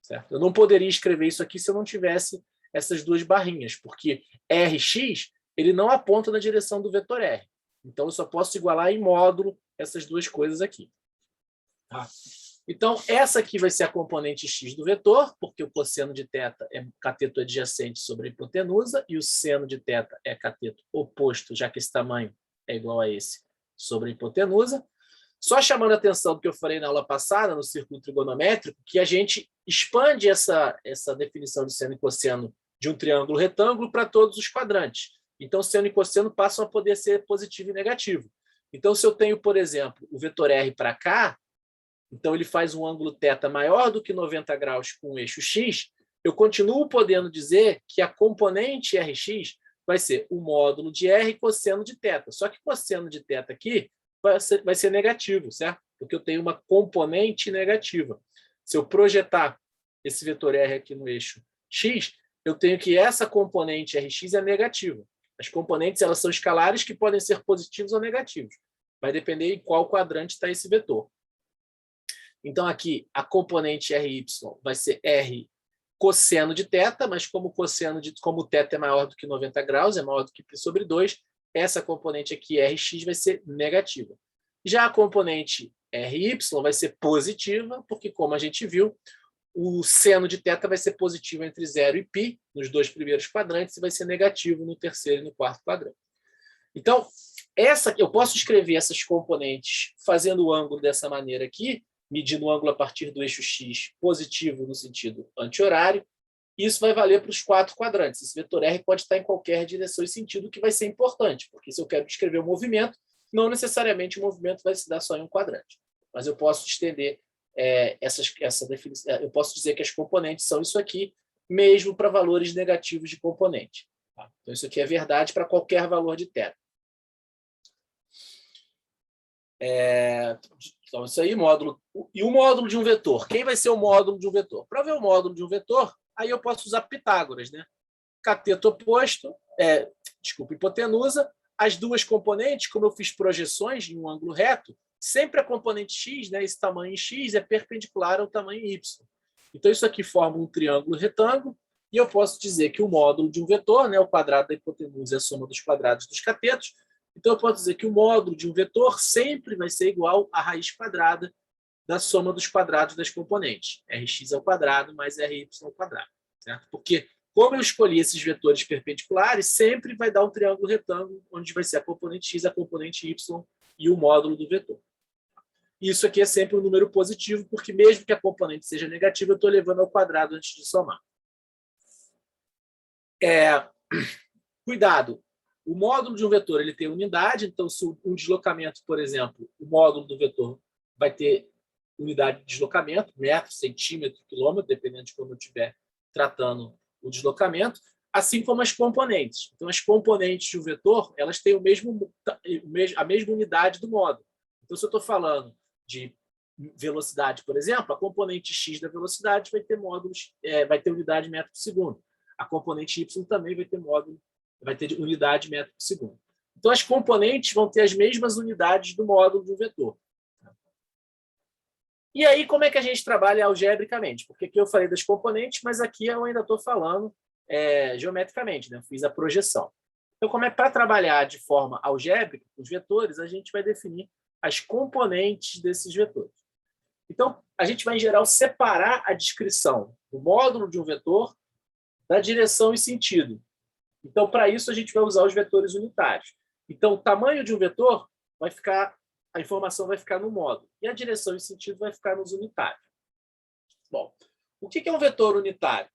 Certo? Eu não poderia escrever isso aqui se eu não tivesse essas duas barrinhas, porque Rx ele não aponta na direção do vetor R. Então, eu só posso igualar em módulo essas duas coisas aqui. Tá? Então, essa aqui vai ser a componente x do vetor, porque o cosseno de θ é cateto adjacente sobre a hipotenusa e o seno de θ é cateto oposto, já que esse tamanho é igual a esse, sobre a hipotenusa. Só chamando a atenção do que eu falei na aula passada, no círculo trigonométrico, que a gente expande essa definição de seno e cosseno de um triângulo retângulo para todos os quadrantes. Então, seno e cosseno passam a poder ser positivo e negativo. Então, se eu tenho, por exemplo, o vetor R para cá, então ele faz um ângulo θ maior do que 90 graus com o eixo x, eu continuo podendo dizer que a componente Rx vai ser o módulo de R cosseno de θ. Só que cosseno de θ aqui vai ser negativo, certo? Porque eu tenho uma componente negativa. Se eu projetar esse vetor R aqui no eixo x, eu tenho que essa componente Rx é negativa. As componentes elas são escalares que podem ser positivos ou negativos. Vai depender em qual quadrante está esse vetor. Então, aqui, a componente Ry vai ser R cosseno de θ, mas como θ é maior do que 90 graus, é maior do que π sobre 2, essa componente aqui, Rx, vai ser negativa. Já a componente Ry vai ser positiva, porque, como a gente viu, o seno de θ vai ser positivo entre 0 e π, nos dois primeiros quadrantes, e vai ser negativo no terceiro e no quarto quadrante. Então, eu posso escrever essas componentes fazendo o ângulo dessa maneira aqui, medindo o ângulo a partir do eixo x positivo no sentido anti-horário. Isso vai valer para os 4 quadrantes. Esse vetor R pode estar em qualquer direção e sentido, que vai ser importante, porque se eu quero descrever o movimento, não necessariamente o movimento vai se dar só em um quadrante. Mas eu posso estender essa definição. Eu posso dizer que as componentes são isso aqui, mesmo para valores negativos de componente. Tá? Então, isso aqui é verdade para qualquer valor de θ. Então, isso aí, módulo. E o módulo de um vetor? Quem vai ser o módulo de um vetor? Para ver o módulo de um vetor, aí eu posso usar Pitágoras, né? Cateto oposto, hipotenusa, as duas componentes, como eu fiz projeções em um ângulo reto, sempre a componente x, né, esse tamanho x, é perpendicular ao tamanho y. Então, isso aqui forma um triângulo retângulo, e eu posso dizer que o módulo de um vetor, né, o quadrado da hipotenusa é a soma dos quadrados dos catetos. Então, eu posso dizer que o módulo de um vetor sempre vai ser igual à raiz quadrada da soma dos quadrados das componentes. Rx ao quadrado mais Ry ao quadrado. Certo? Porque, como eu escolhi esses vetores perpendiculares, sempre vai dar um triângulo retângulo, onde vai ser a componente x, a componente y e o módulo do vetor. Isso aqui é sempre um número positivo, porque mesmo que a componente seja negativa, eu estou levando ao quadrado antes de somar. Cuidado, o módulo de um vetor ele tem unidade, então se um deslocamento, por exemplo, o módulo do vetor vai ter unidade de deslocamento, metro, centímetro, quilômetro, dependendo de como eu estiver tratando o deslocamento, assim como as componentes. Então, as componentes de um vetor, elas têm a mesma unidade do módulo. Então, se eu estou falando de velocidade, por exemplo, a componente x da velocidade vai ter vai ter unidade metro por segundo. A componente y também vai ter unidade metro por segundo. Então, as componentes vão ter as mesmas unidades do módulo do vetor. E aí, como é que a gente trabalha algebricamente? Porque aqui eu falei das componentes, mas aqui eu ainda estou falando geometricamente, né? Eu fiz a projeção. Então, como é para trabalhar de forma algébrica, os vetores, a gente vai definir as componentes desses vetores. Então, a gente vai, em geral, separar a descrição do módulo de um vetor da direção e sentido. Então, para isso, a gente vai usar os vetores unitários. Então, o tamanho de um vetor vai ficar, a informação vai ficar no módulo, e a direção e sentido vai ficar nos unitários. Bom, o que é um vetor unitário?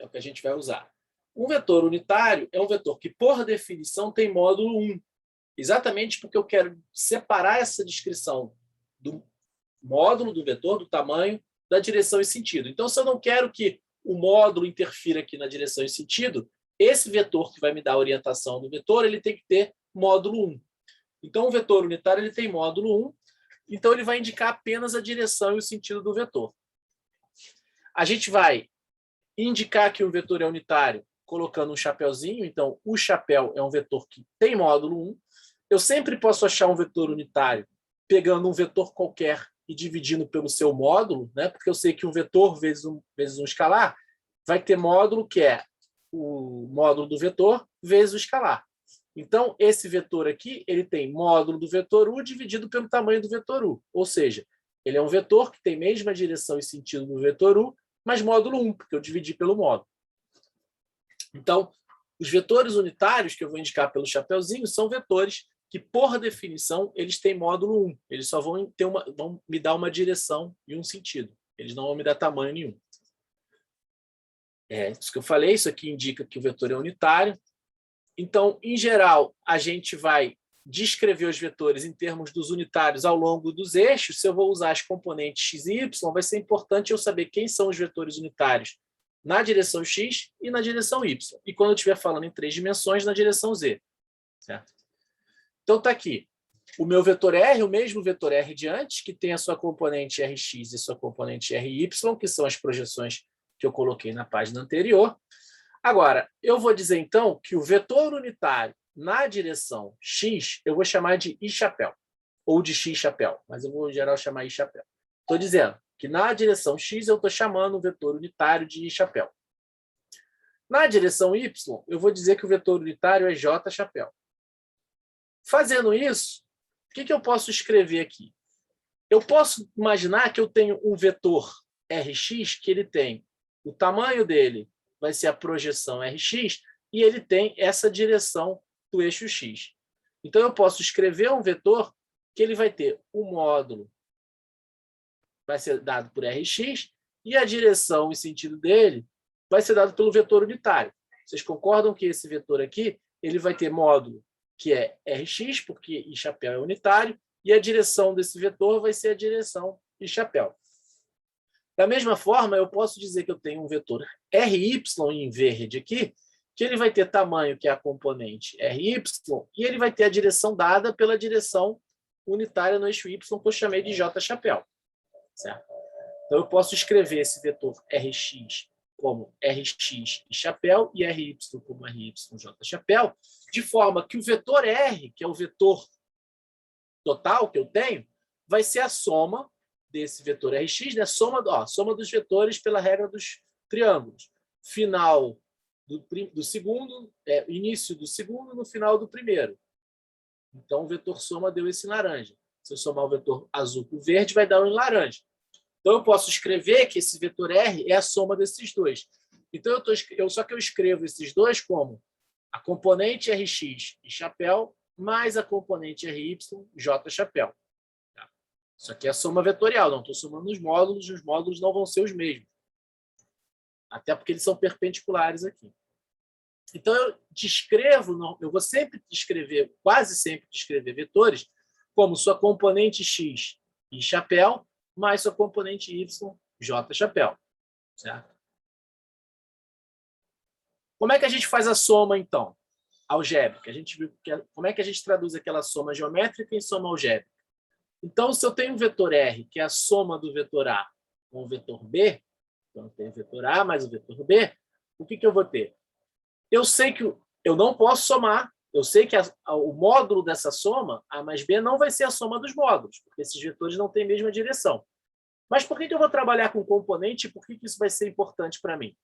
É o que a gente vai usar. Um vetor unitário é um vetor que, por definição, tem módulo 1. Exatamente porque eu quero separar essa descrição do módulo do vetor, do tamanho, da direção e sentido. Então, se eu não quero que o módulo interfira aqui na direção e sentido, esse vetor que vai me dar a orientação do vetor, ele tem que ter módulo 1. Então, o vetor unitário ele tem módulo 1, então ele vai indicar apenas a direção e o sentido do vetor. A gente vai indicar que o vetor é unitário colocando um chapeuzinho, então o chapéu é um vetor que tem módulo 1. Eu sempre posso achar um vetor unitário pegando um vetor qualquer e dividindo pelo seu módulo, né? Porque eu sei que um vetor vezes um escalar vai ter módulo que é o módulo do vetor vezes o escalar. Então, esse vetor aqui ele tem módulo do vetor u dividido pelo tamanho do vetor u. Ou seja, ele é um vetor que tem mesma direção e sentido do vetor u, mas módulo 1, porque eu dividi pelo módulo. Então, os vetores unitários, que eu vou indicar pelo chapeuzinho, são vetores que, por definição, eles têm módulo 1. Eles só vão me dar uma direção e um sentido. Eles não vão me dar tamanho nenhum. Isso que eu falei, isso aqui indica que o vetor é unitário. Então, em geral, a gente vai descrever os vetores em termos dos unitários ao longo dos eixos. Se eu vou usar as componentes x e y, vai ser importante eu saber quem são os vetores unitários na direção x e na direção y. E quando eu estiver falando em 3 dimensões, na direção z. Certo? Então, está aqui o meu vetor R, o mesmo vetor R de antes, que tem a sua componente Rx e sua componente Ry, que são as projeções que eu coloquei na página anterior. Agora, eu vou dizer, então, que o vetor unitário na direção x, eu vou chamar de i-chapéu, ou de x-chapéu, mas eu vou, em geral, chamar i-chapéu. Estou dizendo que na direção x eu estou chamando o vetor unitário de i-chapéu. Na direção y, eu vou dizer que o vetor unitário é j-chapéu. Fazendo isso, o que eu posso escrever aqui? Eu posso imaginar que eu tenho um vetor Rx, que ele tem o tamanho dele, vai ser a projeção Rx, e ele tem essa direção do eixo x. Então, eu posso escrever um vetor que ele vai ter o módulo, vai ser dado por Rx, e a direção e sentido dele vai ser dado pelo vetor unitário. Vocês concordam que esse vetor aqui ele vai ter módulo que é Rx, porque i-chapéu é unitário, e a direção desse vetor vai ser a direção i-chapéu. Da mesma forma, eu posso dizer que eu tenho um vetor Ry em verde aqui, que ele vai ter tamanho, que é a componente Ry, e ele vai ter a direção dada pela direção unitária no eixo y, que eu chamei de j-chapéu. Certo? Então, eu posso escrever esse vetor Rx como Rx e chapéu, e Ry como Ry j-chapéu, de forma que o vetor R, que é o vetor total que eu tenho, vai ser a soma desse vetor Rx, né? Soma dos vetores pela regra dos triângulos. Final do segundo, início do segundo no final do primeiro. Então, o vetor soma deu esse laranja. Se eu somar o vetor azul com o verde, vai dar um laranja. Então, eu posso escrever que esse vetor R é a soma desses dois. Então, só que eu escrevo esses dois como a componente Rx e chapéu mais a componente Ry, j-chapéu. Tá? Isso aqui é a soma vetorial, não estou somando os módulos não vão ser os mesmos. Até porque eles são perpendiculares aqui. Então, eu vou sempre descrever, quase sempre descrever vetores como sua componente x e chapéu, mais sua componente y, j chapéu. Certo? Como é que a gente faz a soma, então? Algébrica. A gente viu como é que a gente traduz aquela soma geométrica em soma algébrica. Então, se eu tenho um vetor R, que é a soma do vetor A com o vetor B, então eu tenho o vetor A mais o vetor B, o que eu vou ter? Eu sei que eu não posso somar, eu sei que o módulo dessa soma, A mais B, não vai ser a soma dos módulos, porque esses vetores não têm a mesma direção. Mas por que eu vou trabalhar com componente e por que isso vai ser importante para mim?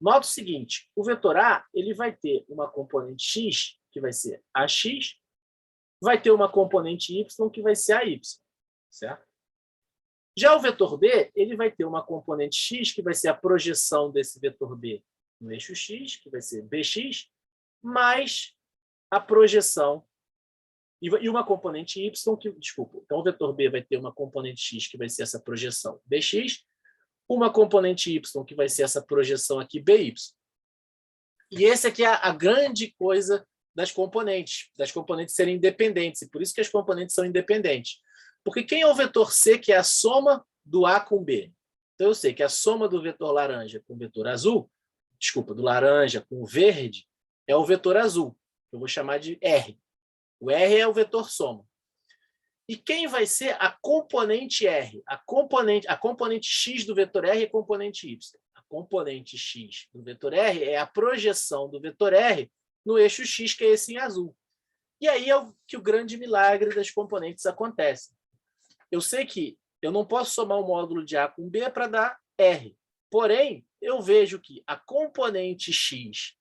Nota o seguinte, o vetor A ele vai ter uma componente x, que vai ser AX, vai ter uma componente y, que vai ser AY. Certo? Já o vetor B ele vai ter uma componente x, que vai ser a projeção desse vetor B no eixo x, que vai ser BX, mais a projeção, e uma componente y, desculpa, então o vetor B vai ter uma componente x, que vai ser essa projeção BX, uma componente y, que vai ser essa projeção aqui BY. E esse aqui é a grande coisa das componentes serem independentes, e por isso que as componentes são independentes. Porque quem é o vetor C, que é a soma do A com B? Então eu sei que a soma do vetor laranja com o vetor azul, desculpa, do laranja com o verde, é o vetor azul. Eu vou chamar de R. O R é o vetor soma. E quem vai ser a componente R? A componente X do vetor R é a componente Y. A componente X do vetor R é a projeção do vetor R no eixo X, que é esse em azul. E aí é que o grande milagre das componentes acontece. Eu sei que eu não posso somar o módulo de A com B para dar R. Porém, eu vejo que a componente X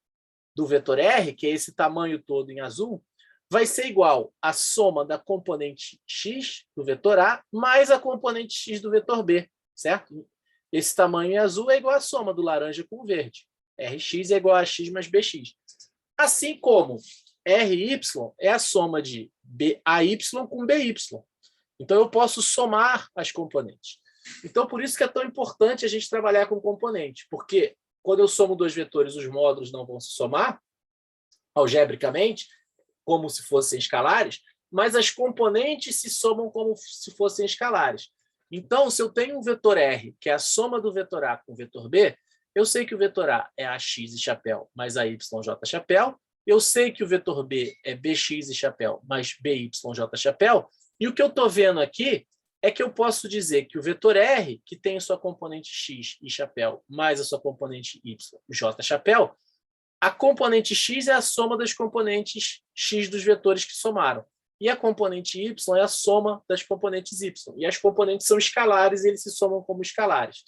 do vetor R, que é esse tamanho todo em azul, vai ser igual à soma da componente x do vetor A mais a componente x do vetor B, certo? Esse tamanho em azul é igual à soma do laranja com o verde. Rx é igual a x mais bx. Assim como Ry é a soma de AY com BY. Então, eu posso somar as componentes. Então, por isso que é tão importante a gente trabalhar com componente, porque quando eu somo dois vetores, os módulos não vão se somar, algebricamente, como se fossem escalares, mas as componentes se somam como se fossem escalares. Então, se eu tenho um vetor R, que é a soma do vetor A com o vetor B, eu sei que o vetor A é AX e chapéu mais AYJ chapéu, eu sei que o vetor B é BX e chapéu mais BYJ chapéu, e o que eu estou vendo aqui é que eu posso dizer que o vetor R, que tem a sua componente X e chapéu mais a sua componente Y, J chapéu, a componente x é a soma das componentes x dos vetores que somaram. E a componente y é a soma das componentes y. E as componentes são escalares e eles se somam como escalares.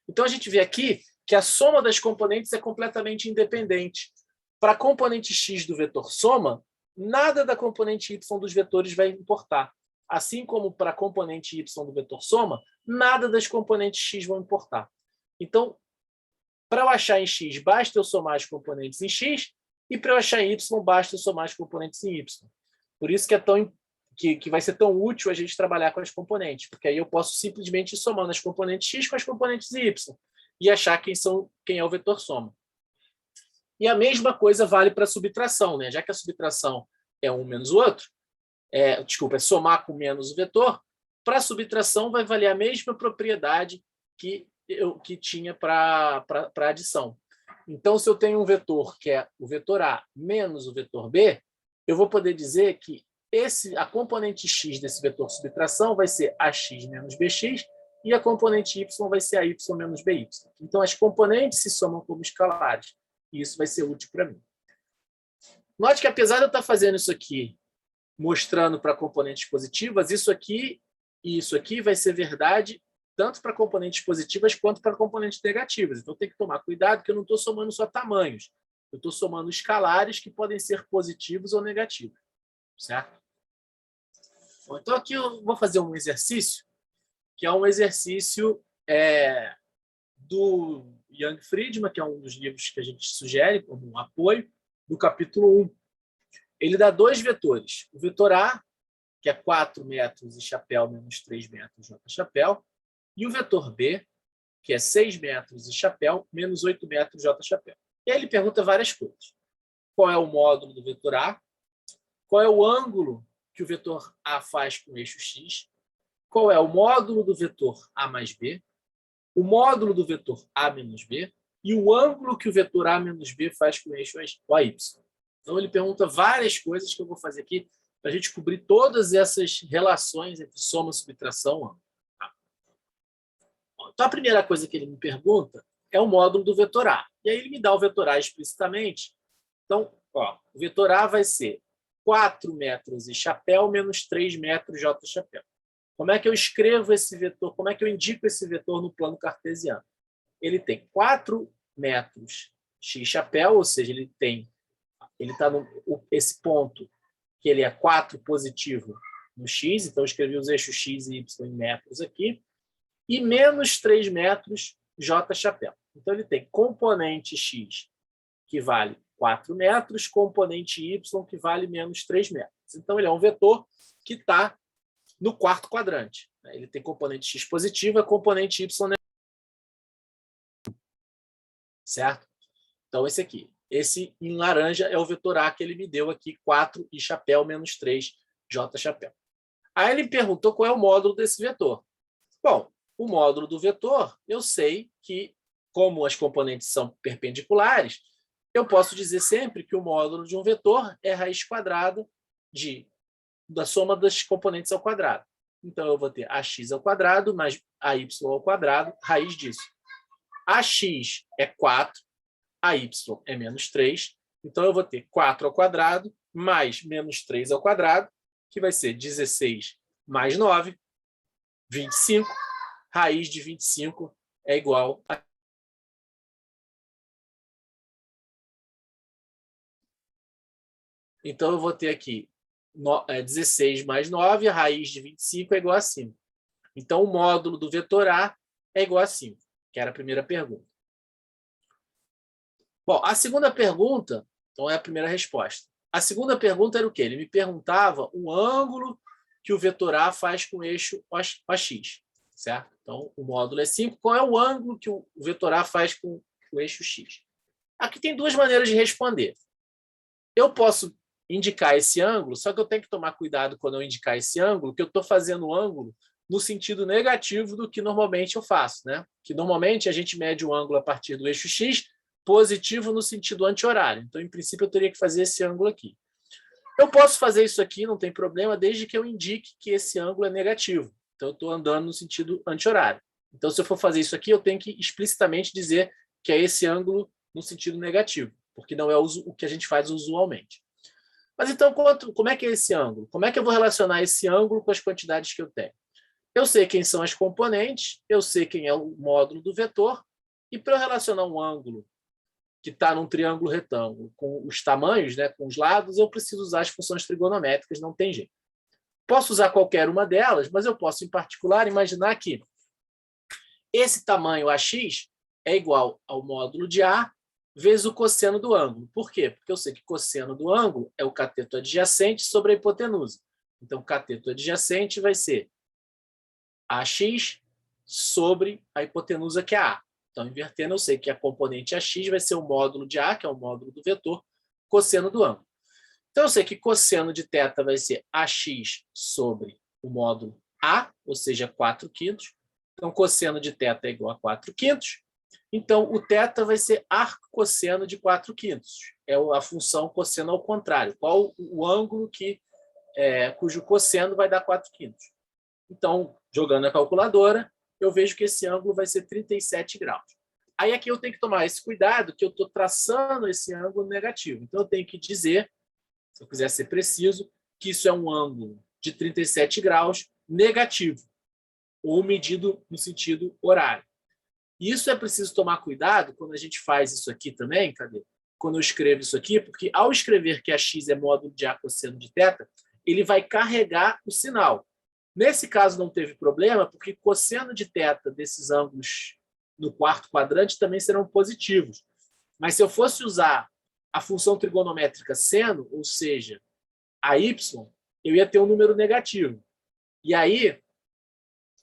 Então, a gente vê aqui que a soma das componentes é completamente independente. Para a componente x do vetor soma, nada da componente y dos vetores vai importar. Assim como para a componente y do vetor soma, nada das componentes x vão importar. Então, para eu achar em x, basta eu somar as componentes em x, e para eu achar em y, basta eu somar as componentes em y. Por isso que vai ser tão útil a gente trabalhar com as componentes, porque aí eu posso simplesmente ir somando as componentes x com as componentes y, e achar quem é o vetor soma. E a mesma coisa vale para a subtração, né? Já que a subtração é um menos o outro, é somar com menos o vetor, para a subtração vai valer a mesma propriedade que tinha para a adição. Então, se eu tenho um vetor que é o vetor A menos o vetor B, eu vou poder dizer que a componente x desse vetor subtração vai ser AX menos BX e a componente y vai ser AY menos BY. Então, as componentes se somam como escalares e isso vai ser útil para mim. Note que, apesar de eu estar fazendo isso aqui, mostrando para componentes positivas, isso aqui e isso aqui vai ser verdade tanto para componentes positivas quanto para componentes negativas. Então, tem que tomar cuidado que eu não estou somando só tamanhos. Eu estou somando escalares que podem ser positivos ou negativos. Certo? Bom, então, aqui eu vou fazer um exercício, que é um exercício do Young Friedman, que é um dos livros que a gente sugere como um apoio, do capítulo 1. Ele dá dois vetores. O vetor A, que é 4 metros e chapéu menos 3 metros J chapéu, e o vetor B, que é 6 metros e chapéu, menos 8 metros J chapéu. E aí ele pergunta várias coisas. Qual é o módulo do vetor A? Qual é o ângulo que o vetor A faz com o eixo x? Qual é o módulo do vetor A mais B? O módulo do vetor A menos B? E o ângulo que o vetor A menos B faz com o eixo AY. Então, ele pergunta várias coisas que eu vou fazer aqui para a gente cobrir todas essas relações entre soma, subtração, ângulo. Então, a primeira coisa que ele me pergunta é o módulo do vetor A. E aí ele me dá o vetor A explicitamente. Então, ó, o vetor A vai ser 4 metros e chapéu menos 3 metros J chapéu. Como é que eu escrevo esse vetor? Como é que eu indico esse vetor no plano cartesiano? Ele tem 4 metros x chapéu, ou seja, ele está esse ponto que ele é 4 positivo no x, então eu escrevi os eixos x e y em metros aqui, e menos 3 metros J chapéu. Então ele tem componente x que vale 4 metros, componente y que vale menos 3 metros. Então ele é um vetor que está no quarto quadrante. Ele tem componente x positiva, componente y negativa. Certo? Então, esse aqui. Esse em laranja é o vetor A que ele me deu aqui, 4 e chapéu menos 3, J chapéu. Aí ele me perguntou qual é o módulo desse vetor. Bom, o módulo do vetor, eu sei que, como as componentes são perpendiculares, eu posso dizer sempre que o módulo de um vetor é raiz quadrada da soma das componentes ao quadrado. Então, eu vou ter ax ao quadrado mais ay ao quadrado, raiz disso. Ax é 4, ay é menos 3. Então, eu vou ter 4 ao quadrado mais menos 3 ao quadrado, que vai ser 16 mais 9, 25. Raiz de 25 é igual a... Então, eu vou ter aqui 16 mais 9, a raiz de 25 é igual a 5. Então, o módulo do vetor A é igual a 5, que era a primeira pergunta. Bom, a segunda pergunta, então é a primeira resposta. A segunda pergunta era o quê? Ele me perguntava o ângulo que o vetor A faz com o eixo OX, certo? Então, o módulo é 5. Qual é o ângulo que o vetor A faz com o eixo X? Aqui tem duas maneiras de responder. Eu posso indicar esse ângulo, só que eu tenho que tomar cuidado quando eu indicar esse ângulo, que eu estou fazendo o ângulo no sentido negativo do que normalmente eu faço, né? Que normalmente a gente mede o ângulo a partir do eixo X, positivo no sentido anti-horário. Então, em princípio, eu teria que fazer esse ângulo aqui. Eu posso fazer isso aqui, não tem problema, desde que eu indique que esse ângulo é negativo. Então, eu estou andando no sentido anti-horário. Então, se eu for fazer isso aqui, eu tenho que explicitamente dizer que é esse ângulo no sentido negativo, porque não é o que a gente faz usualmente. Mas então, como é que é esse ângulo? Como é que eu vou relacionar esse ângulo com as quantidades que eu tenho? Eu sei quem são as componentes, eu sei quem é o módulo do vetor, e para eu relacionar um ângulo que está num triângulo retângulo com os tamanhos, né, com os lados, eu preciso usar as funções trigonométricas, não tem jeito. Posso usar qualquer uma delas, mas eu posso, em particular, imaginar que esse tamanho AX é igual ao módulo de A vezes o cosseno do ângulo. Por quê? Porque eu sei que cosseno do ângulo é o cateto adjacente sobre a hipotenusa. Então, o cateto adjacente vai ser AX sobre a hipotenusa, que é A. Então, invertendo, eu sei que a componente AX vai ser o módulo de A, que é o módulo do vetor, cosseno do ângulo. Então, eu sei que cosseno de θ vai ser AX sobre o módulo A, ou seja, 4 quintos. Então, cosseno de θ é igual a 4 quintos. Então, o θ vai ser arccosseno de 4 quintos. É a função cosseno ao contrário. Qual o ângulo cujo cosseno vai dar 4 quintos. Então, jogando a calculadora, eu vejo que esse ângulo vai ser 37 graus. Aí aqui eu tenho que tomar esse cuidado que eu estou traçando esse ângulo negativo. Então, eu tenho que dizer, se eu quiser ser preciso, que isso é um ângulo de 37 graus negativo, ou medido no sentido horário. E isso é preciso tomar cuidado quando a gente faz isso aqui também, cadê? Quando eu escrevo isso aqui, porque ao escrever que a x é módulo de A cosseno de θ, ele vai carregar o sinal. Nesse caso não teve problema, porque cosseno de θ desses ângulos no quarto quadrante também serão positivos. Mas se eu fosse usar a função trigonométrica seno, ou seja, a y, eu ia ter um número negativo. E aí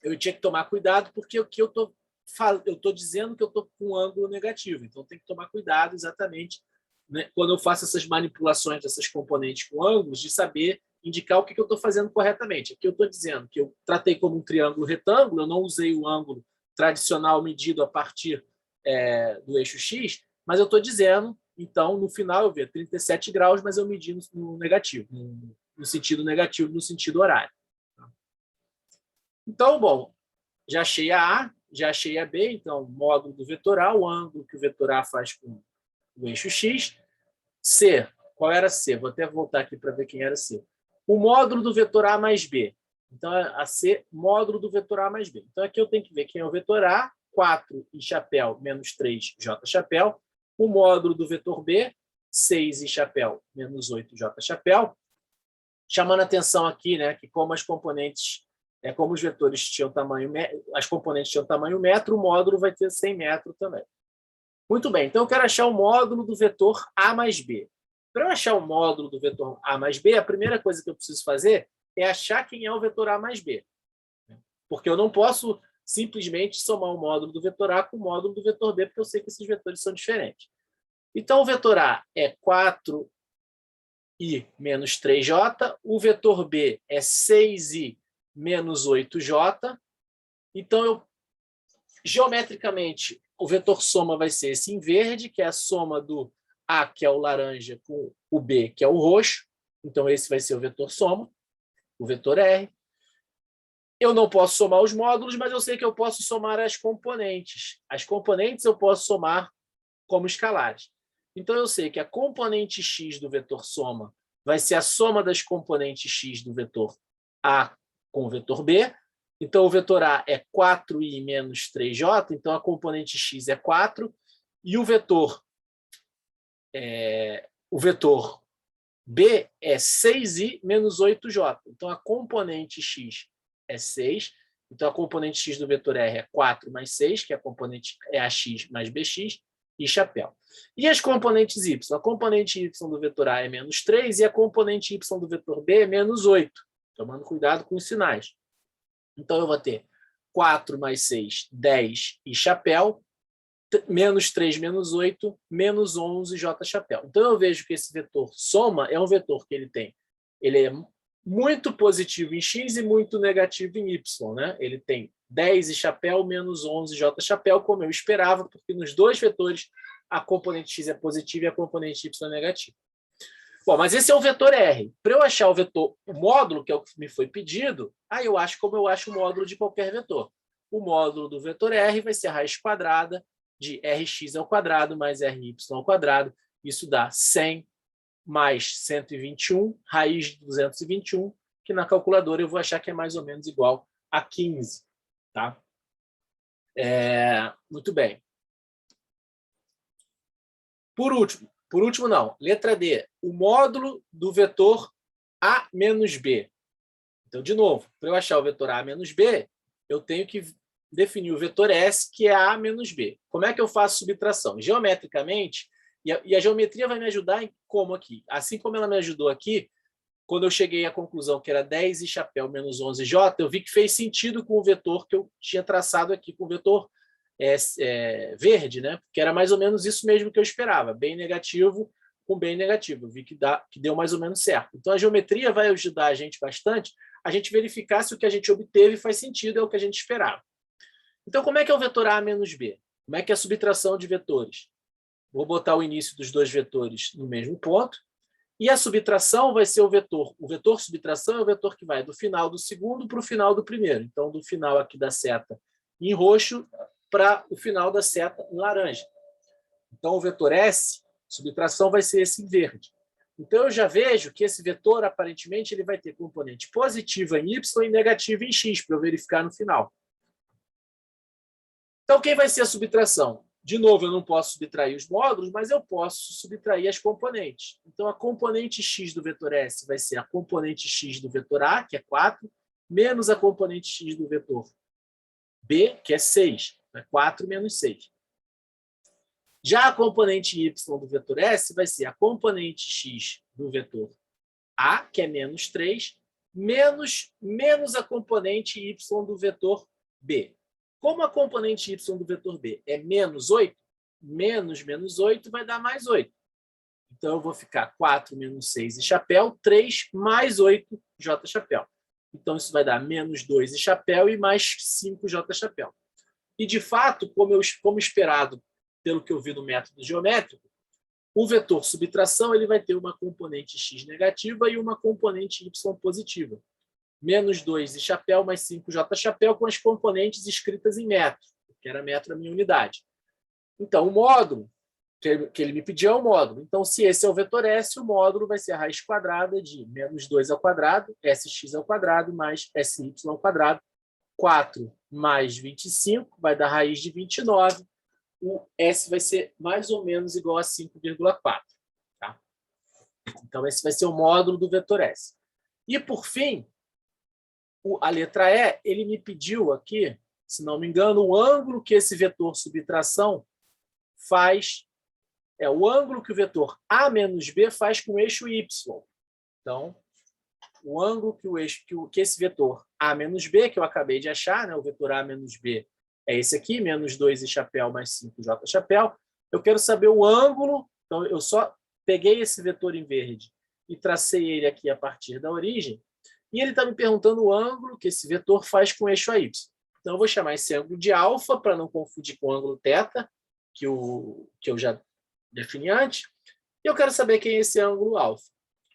eu tinha que tomar cuidado, porque o que eu estou estou dizendo que eu estou com um ângulo negativo. Então, tem que tomar cuidado exatamente, né, quando eu faço essas manipulações dessas componentes com ângulos, de saber indicar o que eu estou fazendo corretamente. Aqui eu estou dizendo que eu tratei como um triângulo retângulo, eu não usei o ângulo tradicional medido a partir do eixo X, mas eu estou dizendo, então, no final eu vejo 37 graus, mas eu medi no negativo, no sentido negativo, no sentido horário. Então, bom, já achei a A, já achei a B, então, módulo do vetor A, o ângulo que o vetor A faz com o eixo X. C, qual era C? Vou até voltar aqui para ver quem era C. O módulo do vetor A mais B. Então, a C, módulo do vetor A mais B. Então, aqui eu tenho que ver quem é o vetor A, 4 e chapéu menos 3 J chapéu. O módulo do vetor B, 6 e chapéu menos 8 J chapéu. Chamando a atenção aqui, né, que como as componentes, como os vetores tinham tamanho, as componentes tinham tamanho metro, o módulo vai ter 100 metros também. Muito bem, então eu quero achar o módulo do vetor A mais B. Para eu achar o módulo do vetor A mais B, a primeira coisa que eu preciso fazer é achar quem é o vetor A mais B. Porque eu não posso simplesmente somar o módulo do vetor A com o módulo do vetor B, porque eu sei que esses vetores são diferentes. Então, o vetor A é 4i menos 3j, o vetor B é 6i menos 8j. Então, geometricamente, o vetor soma vai ser esse em verde, que é a soma do A, que é o laranja, com o B, que é o roxo. Então, esse vai ser o vetor soma, o vetor R. Eu não posso somar os módulos, mas eu sei que eu posso somar as componentes. As componentes eu posso somar como escalares. Então, eu sei que a componente x do vetor soma vai ser a soma das componentes x do vetor A com o vetor B. Então, o vetor A é 4i menos 3j, então a componente x é 4, e o vetor B é 6i menos 8j. Então, a componente x é 6, então a componente x do vetor R é 4 mais 6, que a componente é AX mais BX, e chapéu. E as componentes y? A componente y do vetor A é menos 3 e a componente y do vetor B é menos 8. Tomando cuidado com os sinais. Então, eu vou ter 4 mais 6, 10 e chapéu, menos 3 menos 8, menos 11 J chapéu. Então, eu vejo que esse vetor soma é um vetor que ele é muito positivo em x e muito negativo em y. Né? Ele tem 10 e chapéu, menos 11 J chapéu, como eu esperava, porque nos dois vetores a componente x é positiva e a componente y é negativa. Bom, mas esse é o vetor R. Para eu achar o módulo, que é o que me foi pedido, aí eu acho como eu acho o módulo de qualquer vetor. O módulo do vetor R vai ser a raiz quadrada de Rx ao quadrado mais Ry ao quadrado. Isso dá 100 mais 121, raiz de 221, que na calculadora eu vou achar que é mais ou menos igual a 15. Tá? Muito bem. Por último não, letra D, o módulo do vetor A menos B. Então, de novo, para eu achar o vetor A menos B, eu tenho que definir o vetor S, que é A menos B. Como é que eu faço subtração? Geometricamente, e a geometria vai me ajudar em como aqui. Assim como ela me ajudou aqui, quando eu cheguei à conclusão que era 10 e chapéu menos 11J, eu vi que fez sentido com o vetor que eu tinha traçado aqui, com o vetor verde, né? Que era mais ou menos isso mesmo que eu esperava, bem negativo com bem negativo. Eu vi que deu mais ou menos certo. Então, a geometria vai ajudar a gente bastante a gente verificar se o que a gente obteve faz sentido, é o que a gente esperava. Então, como é que é o vetor A menos B? Como é que é a subtração de vetores? Vou botar o início dos dois vetores no mesmo ponto. E a subtração vai ser o vetor. O vetor subtração é o vetor que vai do final do segundo para o final do primeiro. Então, do final aqui da seta em roxo para o final da seta em laranja. Então, o vetor S, subtração, vai ser esse em verde. Então, eu já vejo que esse vetor, aparentemente, ele vai ter componente positiva em Y e negativa em X, para eu verificar no final. Então, quem vai ser a subtração? De novo, eu não posso subtrair os módulos, mas eu posso subtrair as componentes. Então, a componente x do vetor S vai ser a componente x do vetor A, que é 4, menos a componente x do vetor B, que é 6. É 4 menos 6. Já a componente y do vetor S vai ser a componente x do vetor A, que é menos 3, menos a componente y do vetor B. Como a componente y do vetor B é menos 8, menos 8 vai dar mais 8. Então, eu vou ficar 4 menos 6 e chapéu, 3 mais 8 J chapéu. Então, isso vai dar menos 2 e chapéu e mais 5 J chapéu. E, de fato, como esperado pelo que eu vi no método geométrico, o vetor subtração ele vai ter uma componente x negativa e uma componente y positiva. Menos 2 e chapéu mais 5 J chapéu com as componentes escritas em metro, que era metro a minha unidade. Então, o módulo que ele me pediu é o módulo. Então, se esse é o vetor S, o módulo vai ser a raiz quadrada de menos 2 ao quadrado, sx ao quadrado, mais sy ao quadrado. 4 mais 25 vai dar raiz de 29. O S vai ser mais ou menos igual a 5,4. Tá? Então, esse vai ser o módulo do vetor S. E, por fim, a letra E, ele me pediu aqui, se não me engano, o ângulo que esse vetor subtração faz, o ângulo que o vetor A menos B faz com o eixo Y. Então, o ângulo que esse vetor A menos B, que eu acabei de achar, né, o vetor A menos B é esse aqui, menos 2 e chapéu mais 5 J chapéu. Eu quero saber o ângulo, então eu só peguei esse vetor em verde e tracei ele aqui a partir da origem, e ele está me perguntando o ângulo que esse vetor faz com o eixo AY. Então, eu vou chamar esse ângulo de alfa, para não confundir com o ângulo θ, que eu já defini antes. E eu quero saber quem é esse ângulo alfa.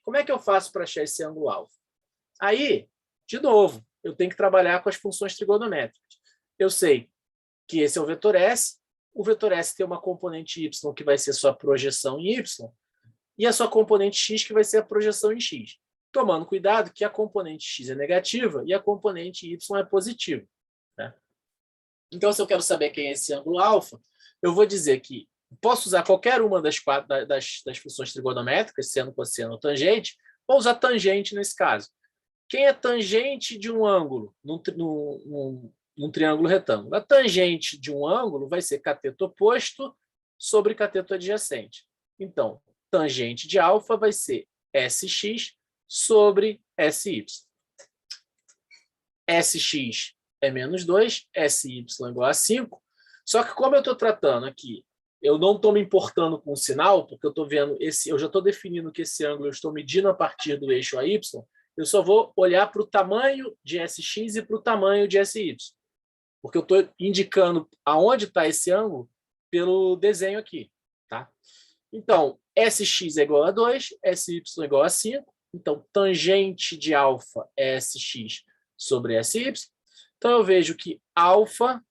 Como é que eu faço para achar esse ângulo alfa? Aí, de novo, eu tenho que trabalhar com as funções trigonométricas. Eu sei que esse é o vetor S. O vetor S tem uma componente y que vai ser sua projeção em y, e a sua componente x que vai ser a projeção em x. Tomando cuidado que a componente x é negativa e a componente y é positiva. Né? Então, se eu quero saber quem é esse ângulo alfa, eu vou dizer que posso usar qualquer uma das funções trigonométricas, sendo cosseno ou tangente, vou usar tangente nesse caso. Quem é tangente de um ângulo num triângulo retângulo? A tangente de um ângulo vai ser cateto oposto sobre cateto adjacente. Então, tangente de alfa vai ser sx sobre sy. Sx é menos 2, sy igual a 5. Só que como eu estou tratando aqui, eu não estou me importando com o sinal, porque eu estou vendo eu já estou definindo que esse ângulo eu estou medindo a partir do eixo AY, eu só vou olhar para o tamanho de sx e para o tamanho de sy. Porque eu estou indicando aonde está esse ângulo pelo desenho aqui. Tá? Então, sx é igual a 2, sy é igual a 5. Então, tangente de alfa é sx sobre sy. Então, eu vejo que alfa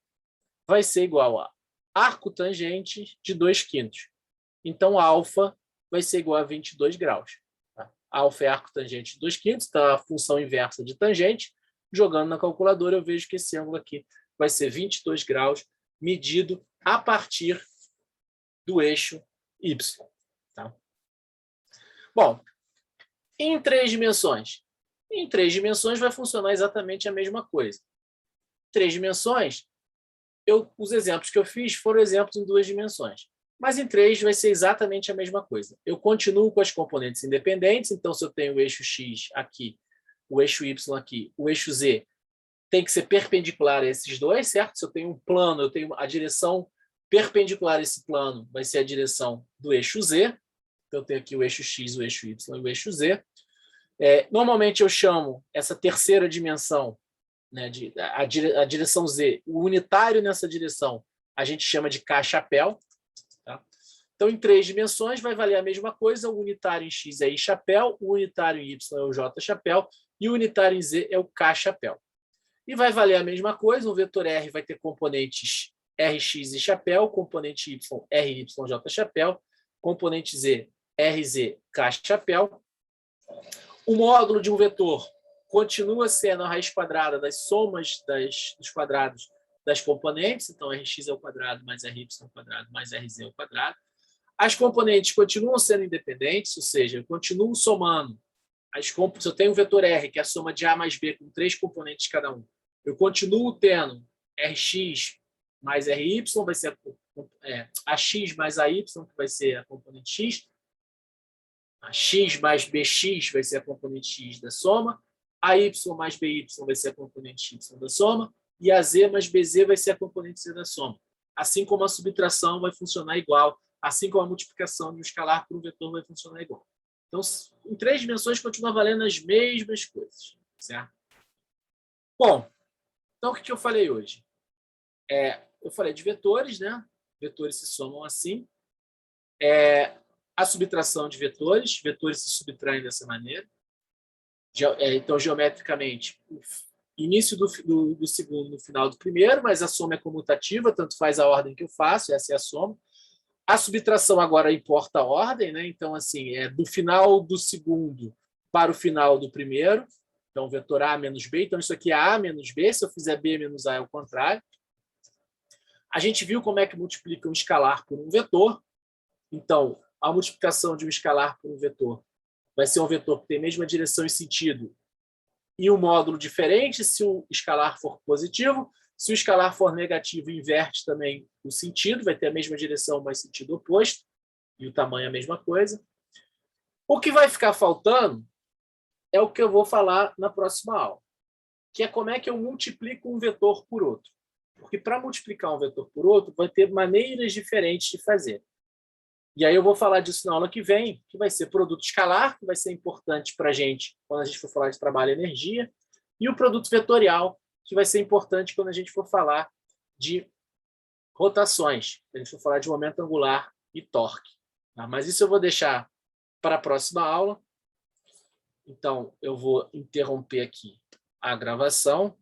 vai ser igual a arco tangente de 2/5. Então, alfa vai ser igual a 22 graus. Tá? Alfa é arco tangente de 2/5, então a função inversa de tangente. Jogando na calculadora, eu vejo que esse ângulo aqui vai ser 22 graus, medido a partir do eixo y. Tá? Bom, em 3 dimensões. Em 3 dimensões vai funcionar exatamente a mesma coisa. 3 dimensões, os exemplos que eu fiz foram exemplos em 2 dimensões. Mas em 3 vai ser exatamente a mesma coisa. Eu continuo com as componentes independentes, então se eu tenho o eixo x aqui, o eixo y aqui, o eixo z tem que ser perpendicular a esses dois, certo? Se eu tenho um plano, eu tenho a direção perpendicular a esse plano, vai ser a direção do eixo z. Então, eu tenho aqui o eixo x, o eixo y e o eixo z. Normalmente, eu chamo essa terceira dimensão, né, a direção z, o unitário nessa direção, a gente chama de K-chapéu. Tá? Então, em 3 dimensões, vai valer a mesma coisa. O unitário em x é I-chapéu, o unitário em y é o J-chapéu e o unitário em z é o K-chapéu. E vai valer a mesma coisa. O vetor R vai ter componentes Rx e chapéu, componente Y, Ry, J chapéu, componente Z, Rz, K chapéu. O módulo de um vetor continua sendo a raiz quadrada das somas dos quadrados das componentes, então Rx ao quadrado mais Ry ao quadrado mais Rz ao quadrado. As componentes continuam sendo independentes, ou seja, eu continuo somando. Se eu tenho um vetor R, que é a soma de A mais B com 3 componentes cada um, eu continuo tendo Rx mais Ry, vai ser AX mais AY, que vai ser a componente X. A X mais BX vai ser a componente X da soma. AY mais BY vai ser a componente Y da soma. e AZ mais BZ vai ser a componente Z da soma. Assim como a subtração vai funcionar igual, assim como a multiplicação de um escalar por um vetor vai funcionar igual. Então, em 3 dimensões, continua valendo as mesmas coisas. Certo? Bom, então o que eu falei hoje? Eu falei de vetores, né? Vetores se somam assim. A subtração de vetores se subtraem dessa maneira. Então, geometricamente, o início do segundo no final do primeiro, mas a soma é comutativa, tanto faz a ordem que eu faço, essa é a soma. A subtração agora importa a ordem, né? Então, assim, é do final do segundo para o final do primeiro. Então, vetor A menos B. Então, isso aqui é A menos B. Se eu fizer B menos A, é o contrário. A gente viu como é que multiplica um escalar por um vetor. Então, a multiplicação de um escalar por um vetor vai ser um vetor que tem a mesma direção e sentido e um módulo diferente se o escalar for positivo. Se o escalar for negativo, inverte também o sentido, vai ter a mesma direção, mas sentido oposto, e o tamanho é a mesma coisa. O que vai ficar faltando é o que eu vou falar na próxima aula, que é como é que eu multiplico um vetor por outro. Porque para multiplicar um vetor por outro, vai ter maneiras diferentes de fazer. E aí eu vou falar disso na aula que vem, que vai ser produto escalar, que vai ser importante para a gente quando a gente for falar de trabalho e energia, e o produto vetorial, que vai ser importante quando a gente for falar de rotações, quando a gente for falar de momento angular e torque. Tá? Mas isso eu vou deixar para a próxima aula. Então, eu vou interromper aqui a gravação.